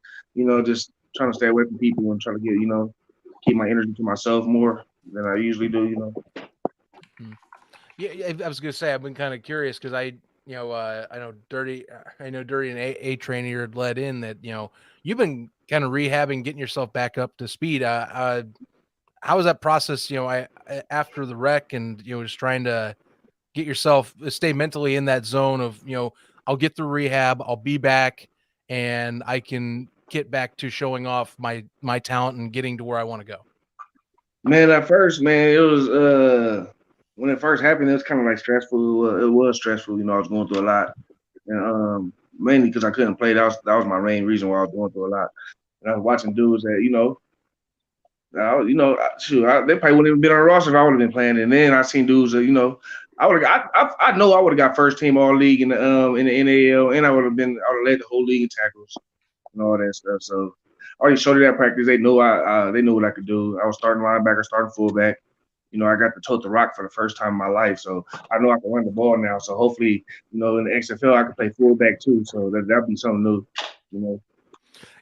trying to stay away from people and trying to get, keep my energy to myself more than I usually do, Yeah, I was gonna say I've been kind of curious because I know Dirty and A Trainer had led in that you've been kind of rehabbing, getting yourself back up to speed. How was that process? After the wreck and just trying to get yourself stay mentally in that zone of I'll get through rehab, I'll be back, and I can get back to showing off my talent and getting to where I want to go. Man, at first, it was when it first happened, it was kind of like stressful. It was stressful, I was going through a lot, and mainly because I couldn't play. That was my main reason why I was going through a lot. And I was watching dudes that they probably wouldn't even been on the roster if I would have been playing. And then I seen dudes that I would have got first team all league in the NAL, and I would have led the whole league in tackles and all that stuff. So I already showed it at practice. They knew they knew what I could do. I was starting linebacker, starting fullback. I got to tote the rock for the first time in my life, so I know I can run the ball now. So hopefully, in the XFL, I can play fullback too. So that'd be something new,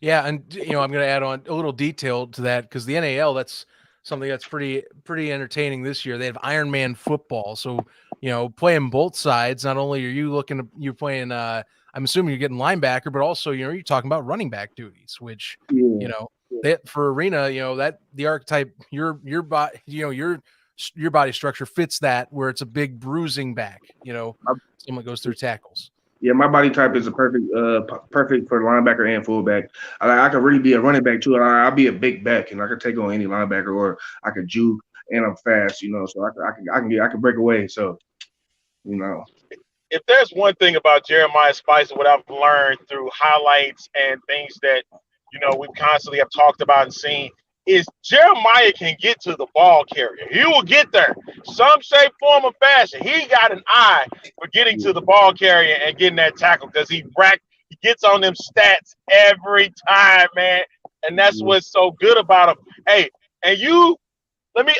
Yeah, and I'm going to add on a little detail to that because the NAL, that's something that's pretty entertaining this year. They have Iron Man football, so playing both sides. Not only are you're playing. I'm assuming you're getting linebacker, but also you're talking about running back duties, which that for arena, that the archetype your body your body structure fits that where it's a big bruising back. Someone goes through tackles. Yeah, my body type is a perfect for linebacker and fullback. I could really be a running back too. I'll be a big back, and I could take on any linebacker, or I could juke, and I'm fast, so I can break away. So, If there's one thing about Jerimiah Spicer, what I've learned through highlights and things that we constantly have talked about and seen, is Jerimiah can get to the ball carrier. He will get there. Some shape, form, or fashion. He got an eye for getting to the ball carrier and getting that tackle because he gets on them stats every time, man. And that's what's so good about him. Hey, and let me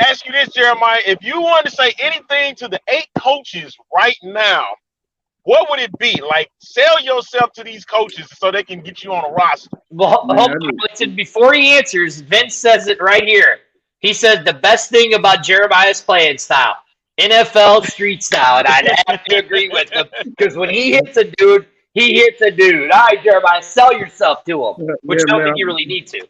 ask you this, Jerimiah. If you wanted to say anything to the 8 coaches right now, what would it be? Like, sell yourself to these coaches so they can get you on a roster. Well, hold on, listen, before he answers, Vince says it right here. He says the best thing about Jeremiah's playing style, NFL street style, and I'd have to agree with him because when he hits a dude, he hits a dude. All right, Jeremiah, sell yourself to him, which I don't think you really need to.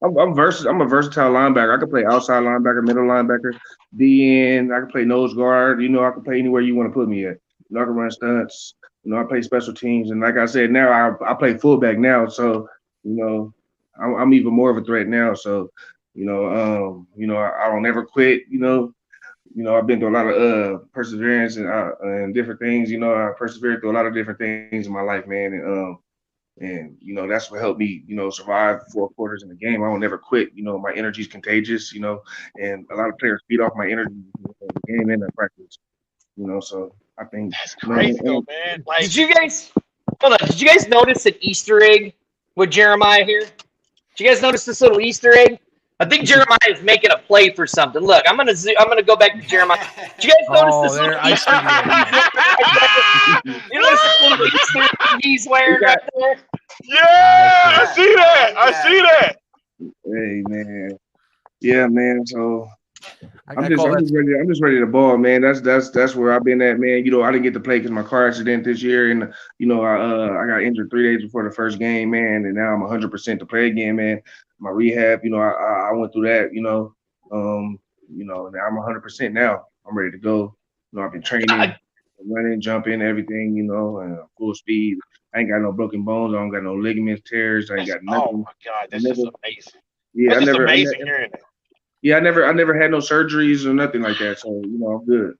I'm versatile. I'm a versatile linebacker. I can play outside linebacker, middle linebacker, DN. I can play nose guard. You know, I can play anywhere you want to put me at. You know, I can run stunts. You know, I play special teams, and like I said, now I play fullback now. So, you know, I'm even more of a threat now. So, you know, I don't ever quit. You know, I've been through a lot of perseverance and different things. You know, I persevered through a lot of different things in my life, man, and you know, that's what helped me, you know, survive 4 quarters in the game. I don't never quit. You know, my energy is contagious. You know, and a lot of players feed off my energy in the game and in practice. You know, so I think that's crazy, though, man. Like, did you guys notice an Easter egg with Jeremiah here? Did you guys notice this little Easter egg? I think Jeremiah is making a play for something. Look, I'm gonna go back to Jeremiah. Did you guys notice this little Easter egg? You notice this little Easter egg he's wearing right there? Yeah, I see that. I see that. Hey, man. Yeah, man. So I'm just ready to ball, man. That's where I've been at, man. You know, I didn't get to play because my car accident this year, and you know, I got injured 3 days before the first game, man, and now I'm 100% to play again, man. My rehab, you know, I went through that, you know, and I'm 100% now. I'm ready to go. You know, I've been training, running, jumping, everything, you know, and full speed. I ain't got no broken bones. I don't got no ligaments, tears. I ain't got nothing. Oh my God, that's just amazing. Yeah, that's amazing hearing that. Yeah, I never had no surgeries or nothing like that. So, you know, I'm good.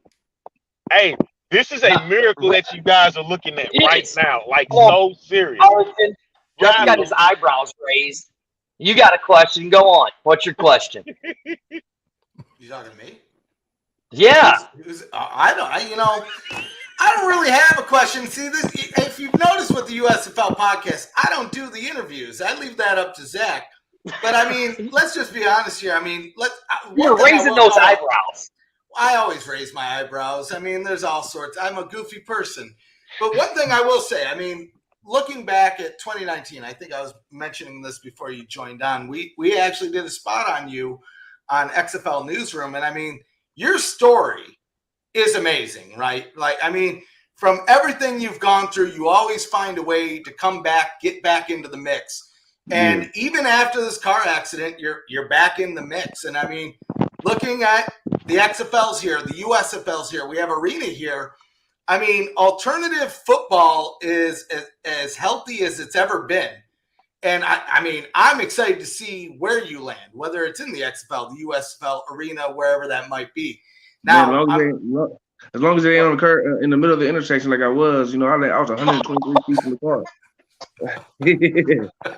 Hey, this is a miracle that you guys are looking at right now. Like, so serious. Just got his eyebrows raised. You got a question? Go on. What's your question? You talking to me? Yeah. I don't really have a question. See, this, if you've noticed with the USFL podcast, I don't do the interviews. I leave that up to Zach. But I mean, let's just be honest here. I mean, you're raising those eyebrows. I always raise my eyebrows. I mean, there's all sorts. I'm a goofy person. But one thing I will say, I mean, looking back at 2019, I think I was mentioning this before you joined on. We actually did a spot on you on XFL Newsroom, and I mean, your story is amazing, right? Like, I mean, from everything you've gone through, you always find a way to come back, get back into the mix. And even after this car accident, you're back in the mix. And I mean, looking at the XFLs here, the USFLs here, we have Arena here. I mean, alternative football is as healthy as it's ever been. And I mean, I'm excited to see where you land, whether it's in the XFL, the USFL, Arena, wherever that might be. Now, as long as they ain't on the curb in the middle of the intersection like I was, you know, I was 123 feet from the car.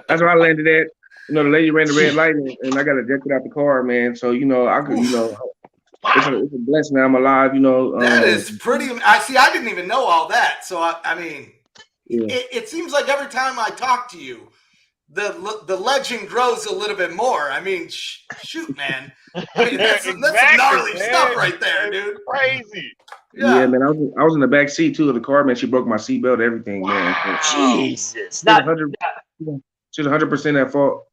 That's where I landed at. You know, the lady ran the red light, and I got ejected out the car, man. So, you know, I could, you know, it's a blessing that I'm alive, you know. That is pretty. I didn't even know all that. So, I mean, it seems like every time I talk to you, the legend grows a little bit more. I mean, shoot, man. I mean, that's some gnarly stuff right there, dude. Crazy. Yeah, man. I was in the back seat too of the car, man. She broke my seatbelt, everything, man. Jesus, she's 100% at fault.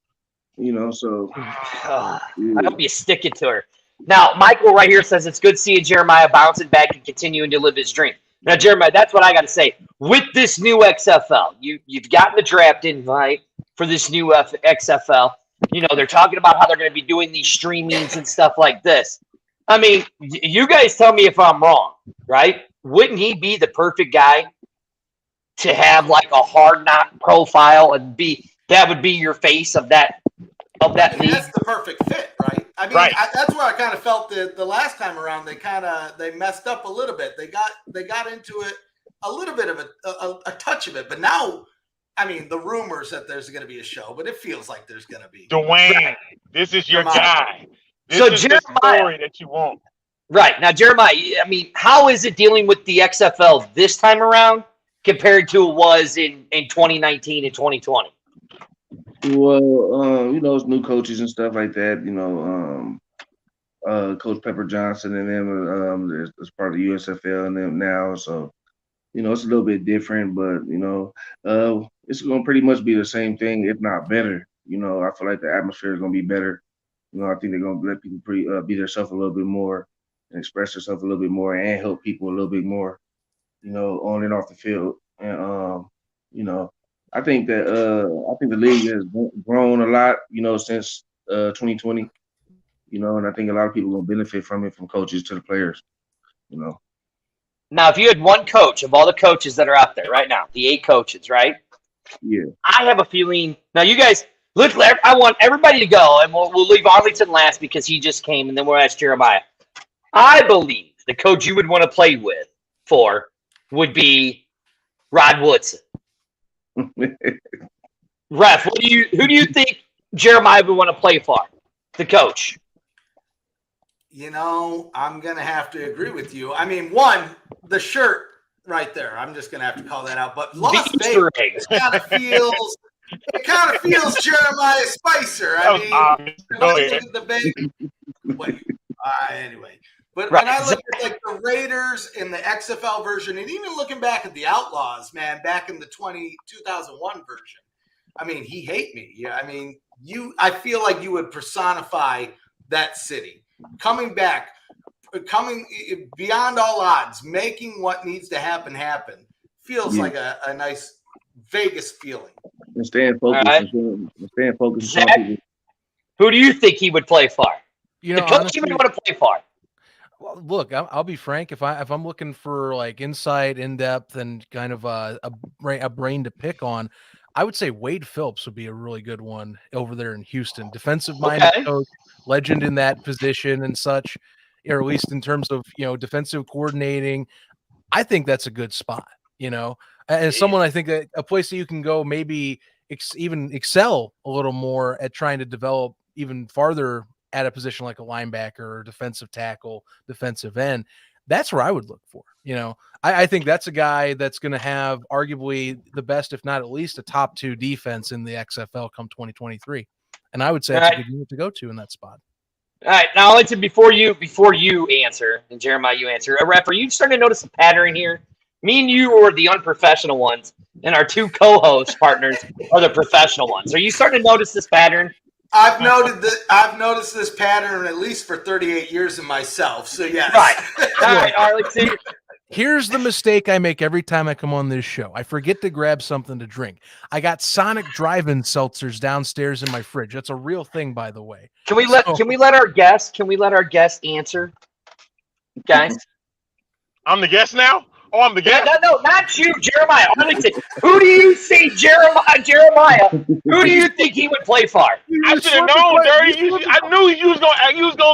You know, so I hope you stick it to her. Now, Michael right here says it's good seeing Jeremiah bouncing back and continuing to live his dream. Now, Jeremiah, that's what I got to say. With this new XFL, you've gotten the draft invite for this new XFL. You know, they're talking about how they're going to be doing these streamings and stuff like this. I mean, you guys tell me if I'm wrong, right? Wouldn't he be the perfect guy to have like a hard knock profile and that would be your face of that league? That's the perfect fit, right? I mean, that's where I kind of felt the last time around. They messed up a little bit. They got into it a little bit of a touch of it, but now I mean, the rumors that there's going to be a show, but it feels like there's going to be. Dwayne, this is your guy. This So is the story that you want. Right. Now, Jeremiah, I mean, how is it dealing with the XFL this time around compared to it was in 2019 and 2020? Well, it's new coaches and stuff like that. Coach Pepper Johnson and them, it's part of the USFL and them now. So, it's a little bit different, but, it's going to pretty much be the same thing, if not better. I feel like the atmosphere is going to be better. I think they're going to let people be themselves a little bit more and express themselves a little bit more and help people a little bit more, on and off the field. And, I think the league has grown a lot, since 2020, and I think a lot of people are going to benefit from it, from coaches to the players, Now, if you had one coach of all the coaches that are out there right now, the 8 coaches, right? Yeah. I have a feeling. Now, you guys, look, I want everybody to go, and we'll leave Arlington last because he just came, and then we'll ask Jeremiah. I believe the coach you would want to play for would be Rod Woodson. Ref, who do you think Jeremiah would want to play for? The coach. I'm going to have to agree with you. I mean, one, the shirt right there. I'm just going to have to call that out. But Las Vegas kind of feels Jerimiah Spicer. I mean, anyway. But when I look at like the Raiders in the XFL version, and even looking back at the Outlaws, man, back in the 2001 version, I mean, he hate me. Yeah, I mean, I feel like you would personify that city. Coming beyond all odds, making what needs to happen, feels like a nice Vegas feeling. And staying focused. Right. And staying focused. Zach, who do you think he would play for? The coach honestly, he would want to play for. Well, look, I'll be frank. If I'm looking for like insight, in depth, and kind of a brain to pick on, I would say Wade Phillips would be a really good one over there in Houston. Defensive minded coach, legend in that position and such, or at least in terms of defensive coordinating. I think that's a good spot. And someone I think that a place that you can go maybe even excel a little more at trying to develop even farther at a position like a linebacker or defensive tackle, defensive end. That's where I would look for. I think that's a guy that's going to have arguably the best, if not at least a top 2 defense in the XFL come 2023. And I would say that's a good unit to go to in that spot. All right. Now, before you answer, and Jeremiah, you answer, Ref, are you starting to notice a pattern here? Me and you are the unprofessional ones, and our 2 co-host partners are the professional ones. Are you starting to notice this pattern? I've noticed this pattern at least for 38 years in myself. So yes. Right. All right, Arlington. Here's the mistake I make every time I come on this show. I forget to grab something to drink. I got Sonic drive-in seltzers downstairs in my fridge. That's a real thing, by the way. Can we let our guest answer, guys? I'm the guest now. Oh, I'm the guest. No, not you, Jeremiah. Arlington. Who do you see, Jeremiah? Who do you think he would play for? I should have known, Dirty. I knew you was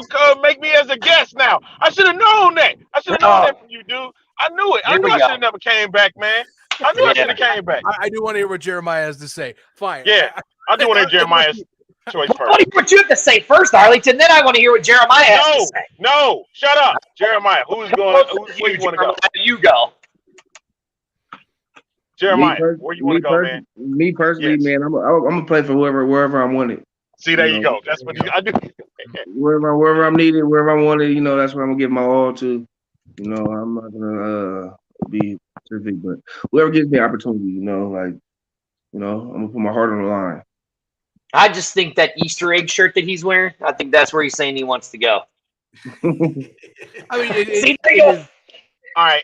gonna make me as a guest. Now I should have known that. I should have known that from you, dude. I knew it. I knew I should have never came back, man. I knew I should have came back. I do want to hear what Jeremiah has to say. Fine. Yeah, I do want to hear Jeremiah's choice first. What you have to say first, Arlington. Then I want to hear what Jeremiah has to say. No, shut up, Jeremiah. Where you want to go? You go. Jeremiah, where you want to go, man? Me personally, man, I'm gonna play for wherever I'm wanted. See, there you go. That's what I do. Wherever I'm needed, wherever I'm wanted, that's where I'm gonna give my all to. I'm not gonna be specific, but whoever gives me opportunity, I'm gonna put my heart on the line. I just think that Easter egg shirt that he's wearing, I think that's where he's saying he wants to go. I mean, all right.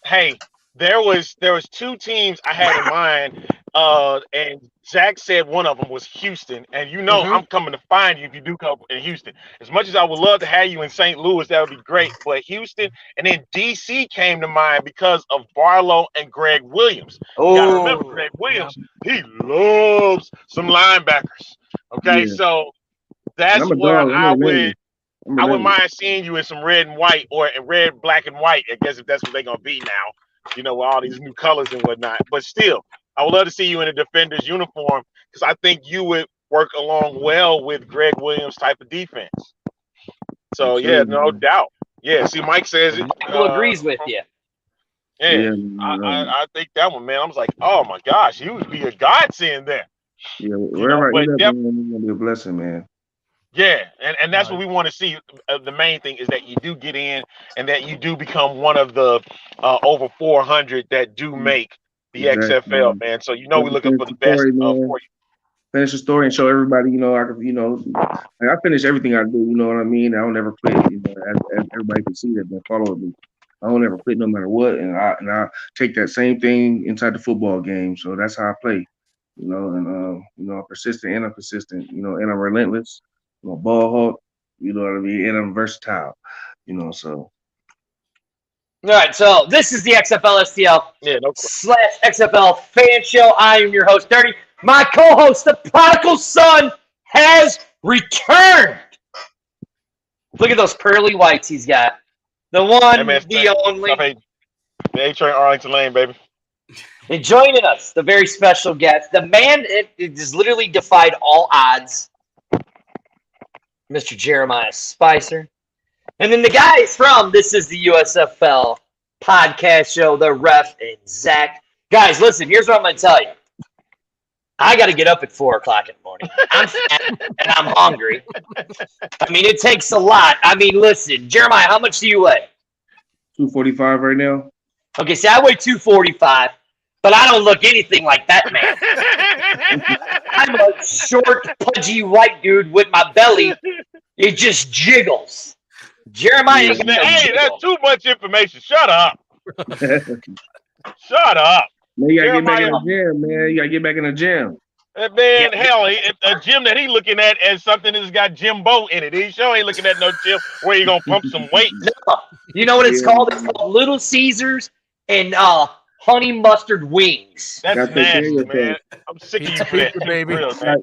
Hey, there was 2 teams I had in mind, and Zach said one of them was Houston, and I'm coming to find you if you do come in Houston. As much as I would love to have you in St. Louis, that would be great. But Houston and then DC came to mind because of Barlow and Greg Williams. You gotta remember, Greg Williams, he loves some linebackers. Okay, so that's where I wouldn't mind seeing you in some red and white or in red, black, and white. I guess if that's what they're gonna be now. you know, with all these new colors and whatnot. But still, I would love to see you in a defender's uniform because I think you would work along well with Greg Williams type of defense. So yeah, no doubt. Yeah, see, Mike says it. Michael agrees with you. Yeah, I think that one, man. I was like, oh my gosh, you would be a godsend there. Yeah, wherever I end up, man, it's gonna be a blessing, man. Yeah, and that's what we want to see. The main thing is that you do get in and that you do become one of the over 400 that do make the XFL, man. So you know we're looking for the best for you. Finish the story and show everybody, you know, I finish everything I do, you know what I mean? I don't ever quit, you know, as everybody can see that, follow me. I don't ever quit no matter what, and I take that same thing inside the football game. So that's how I play, you know, and you know, I'm persistent and I'm consistent, you know, and I'm relentless. I'm a ball hawk, you know what I mean, and I'm versatile, you know, so. All right, so this is the XFL STL / XFL fan show. I am your host, Dirty. My co-host, the prodigal son, has returned. Look at those pearly whites he's got. The one, the only. The A-Train Arlington Lane, baby. And joining us, the very special guest, the man it has literally defied all odds, Mr. Jerimiah Spicer. And then the guys from This is the USFL Podcast show, the Ref and Zach. Guys, listen, here's what I'm going to tell you. I got to get up at 4 o'clock in the morning. I'm fat and I'm hungry. I mean, it takes a lot. I mean, listen, Jeremiah, how much do you weigh? 245 right now. Okay, see, I weigh 245, but I don't look anything like that man. I'm a short, pudgy white dude with my belly. It just jiggles. Jeremiah, hey, that's too much information. Shut up. Shut up. Man, you gotta get back in the gym, man. You gotta get back in the gym. Man, hell, a gym that he looking at as something that's got Jimbo in it. He sure ain't looking at no gym where you gonna pump some weight. No. You know what it's called? It's called Little Caesars and honey mustard wings. That's nasty, man. I'm sick of you, baby. Yeah,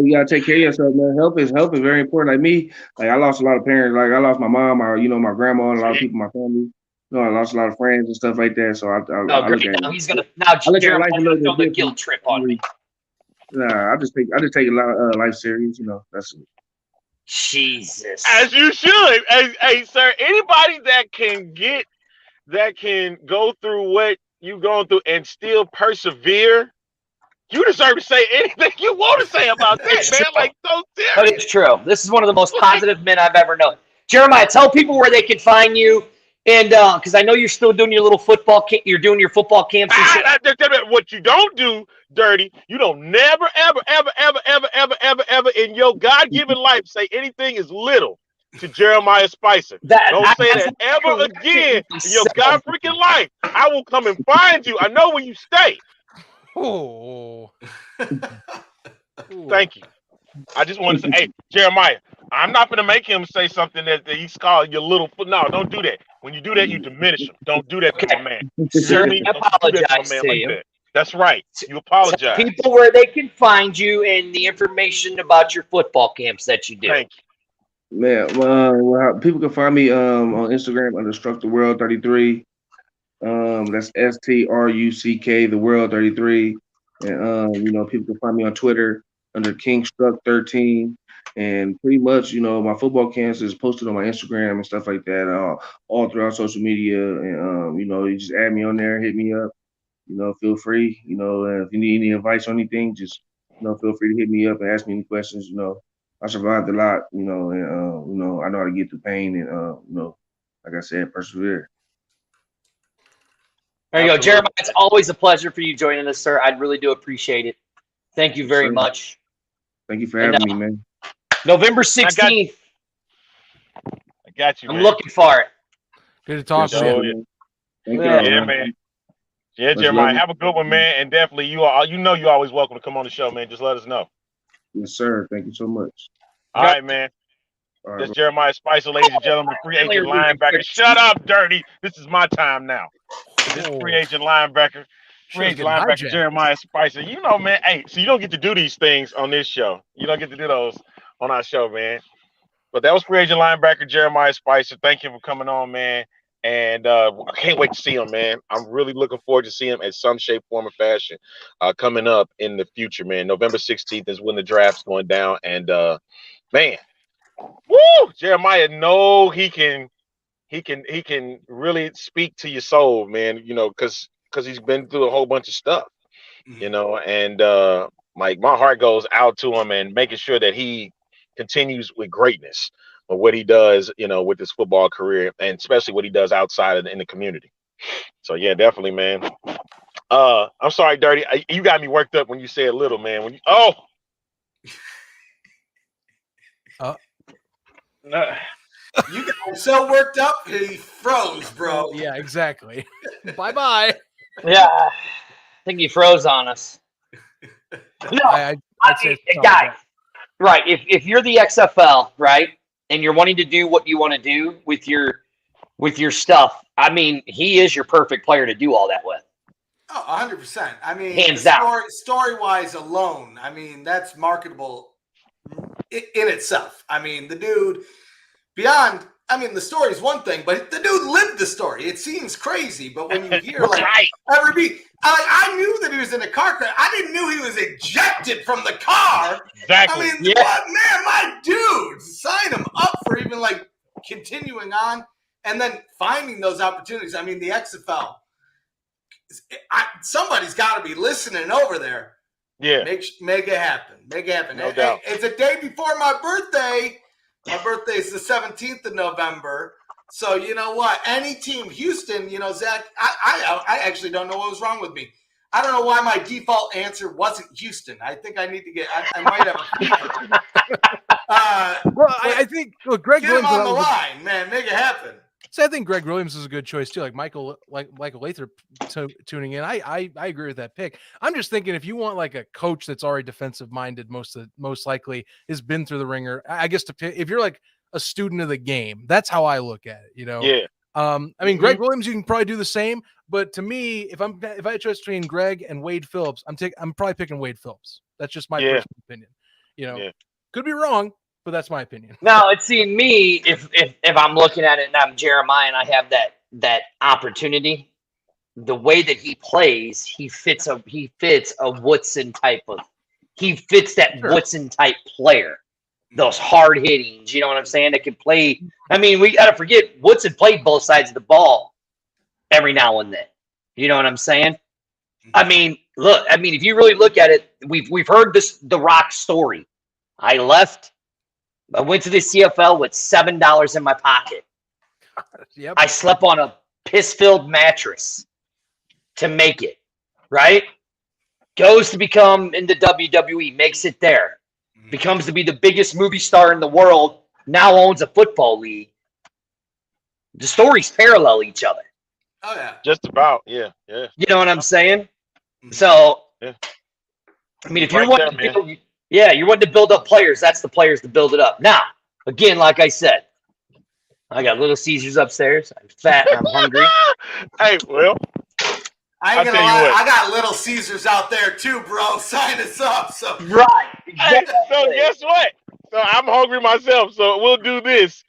you gotta take care of yourself, man. Health is very important. Like me, like I lost a lot of parents. Like I lost my mom, my grandma, and a lot of people in my family. You know, I lost a lot of friends and stuff like that. So I great. Now he's gonna Jeremiah's gonna throw the guilt trip on me. Nah, I just take a lot of life serious. You know, that's it. Jesus. As you should. Hey, sir, anybody that can go through what you're going through and still persevere, you deserve to say anything you want to say about that, man. True. Like, so serious. But it's true. This is one of the most positive men I've ever known. Jeremiah, tell people where they can find you. And because I know you're still doing your little football camp, you're doing your football camps and shit. What you don't do, Dirty, you don't never, ever in your God-given life say anything is little to Jerimiah Spicer. Don't say that ever again in your God-freaking life. I will come and find you. I know where you stay. Oh. Thank you. I just want to say, hey, Jeremiah, I'm not going to make him say something that he's called your little foot. No, don't do that. When you do that, you diminish him. Don't do that to my man. Sir, I apologize to you. That's right. You apologize. Tell people where they can find you and the information about your football camps that you do. Thank you. Man, well, people can find me on Instagram under Struck the World 33. That's STRUCK the World 33. And you know, people can find me on Twitter under King Struck 13. And pretty much, you know, my football camps is posted on my Instagram and stuff like that, all throughout social media. And you know, you just add me on there, hit me up. You know, feel free. You know, if you need any advice or anything, just feel free to hit me up and ask me any questions. You know, I survived a lot. You know, and you know, I know how to get through pain and you know, like I said, persevere. There you go, Jeremiah. It's always a pleasure for you joining us, sir. I really do appreciate it. Thank you very much. Thank you for having me, man. November 16th. I got you, man. I'm looking for it. Good to talk to you. Thank you. Yeah, man. Yeah, Jeremiah, have a good one, man. And definitely, you're always welcome to come on the show, man. Just let us know. Yes, sir. Thank you so much. All right, man. That's Jerimiah Spicer, ladies and gentlemen, free agent linebacker. Shut up, Dirty. This is my time now. This is free agent linebacker. Free agent linebacker Jerimiah Spicer. You know, man. Hey, so you don't get to do these things on this show. You don't get to do those on our show, man. But that was free agent linebacker Jerimiah Spicer. Thank you for coming on, man. And I can't wait to see him, man. I'm really looking forward to see him in some shape, form, or fashion coming up in the future, man. November 16th is when the draft's going down. And, man, woo! Jeremiah, no, he can really speak to your soul, man, because he's been through a whole bunch of stuff, and like my heart goes out to him and making sure that he continues with greatness of what he does, with his football career, and especially what he does outside in the community. So yeah, definitely, man. I'm sorry, Dirty. You got me worked up when you said little, man. You got so worked up, he froze, bro. Yeah, exactly. Bye-bye. Yeah, I think he froze on us. No, I'd say guys, right? If you're the XFL, right, and you're wanting to do what you want to do with your stuff, I mean, he is your perfect player to do all that with. Oh, 100%. I mean, hands down. Story-wise alone, I mean, that's marketable in itself. I mean, the dude, beyond, I mean, the story is one thing, but the dude lived the story. It seems crazy, but when you hear like every beat, I knew that he was in a car crash. I didn't know he was ejected from the car. Exactly. I mean, what, man, my dude, sign him up for even like continuing on and then finding those opportunities. I mean, the XFL. Somebody's got to be listening over there. Yeah. Make it happen. Make it happen. No doubt. It's a day before my birthday. My birthday is the 17th of November. So you know what? Any team, Houston, Zach, I actually don't know what was wrong with me. I don't know why my default answer wasn't Houston. I think I need to get. I might have a fever. Well, I think Greg get him Williams on the line, man. Make it happen. So I think Greg Williams is a good choice too. Like Michael Lathrop tuning in. I agree with that pick. I'm just thinking if you want like a coach that's already defensive minded, most likely has been through the ringer. I guess if you're like a student of the game, that's how I look at it. Yeah. I mean, Greg Williams, you can probably do the same. But to me, if I had a choice between Greg and Wade Phillips, I'm probably picking Wade Phillips. That's just my personal opinion. Could be wrong, but that's my opinion. Now, it's seeing me if I'm looking at it and I'm Jeremiah and I have that opportunity, the way that he plays, he fits a Woodson type of. He fits that Woodson type player. Those hard hittings, you know what I'm saying? That can play. I mean, we got to forget Woodson played both sides of the ball every now and then. You know what I'm saying? I mean, look. I mean, if you really look at it, we've heard the Rock story. I went to the CFL with $7 in my pocket. Yep. I slept on a piss-filled mattress to make it, right? Goes to become in the WWE, makes it there. Becomes to be the biggest movie star in the world, now owns a football league. The stories parallel each other. Oh, yeah. Just about, yeah. You know what I'm saying? So, yeah. I mean, if you're wanting to build, you're wanting to build up players, that's the players to build it up. Now, again, like I said, I got Little Caesars upstairs. I'm fat and I'm hungry. Hey, well, I ain't gonna lie, I got Little Caesars out there too, bro. Sign us up. So right. Exactly. Hey, so guess what? So I'm hungry myself. So we'll do this.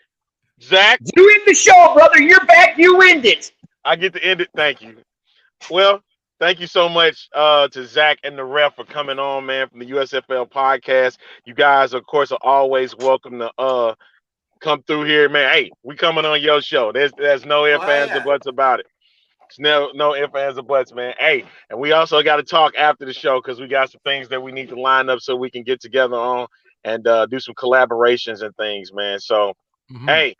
Zach, you end the show, brother. You're back. You end it. I get to end it. Thank you. Well, thank you so much to Zach and the ref for coming on, man, from the USFL podcast. You guys, of course, are always welcome to come through here, man. Hey, we coming on your show. There's no ifs, ands, or buts about it. No ifs, ands, or buts, man. Hey, and we also got to talk after the show because we got some things that we need to line up so we can get together on and do some collaborations and things, man. So, hey,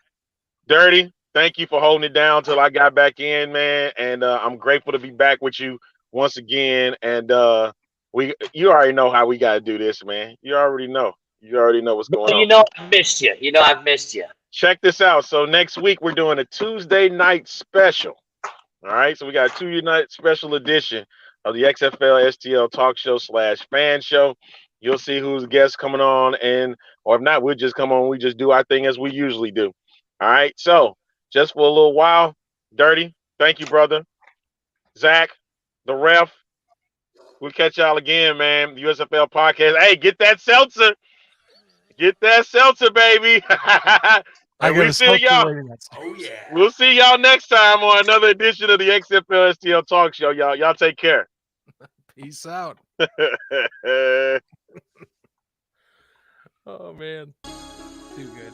Dirty, thank you for holding it down till I got back in, man. And I'm grateful to be back with you once again. And you already know how we got to do this, man. You already know. You already know what's going on. You know I've missed you. I've missed you. Check this out. So next week we're doing a Tuesday night special. All right, so we got a Tuesday night special edition of the XFL STL talk show / fan show. You'll see who's guests coming on, or if not, we'll just come on. We just do our thing as we usually do. All right, so just for a little while, Dirty, thank you, brother. Zach, the ref, we'll catch y'all again, man. The USFL podcast. Hey, get that seltzer. Get that seltzer, baby. I And gotta we see smoke the y'all. Lady Nuts. Oh yeah. We'll see y'all next time on another edition of the XFL STL Talk Show. Y'all take care. Peace out. Oh man, too good.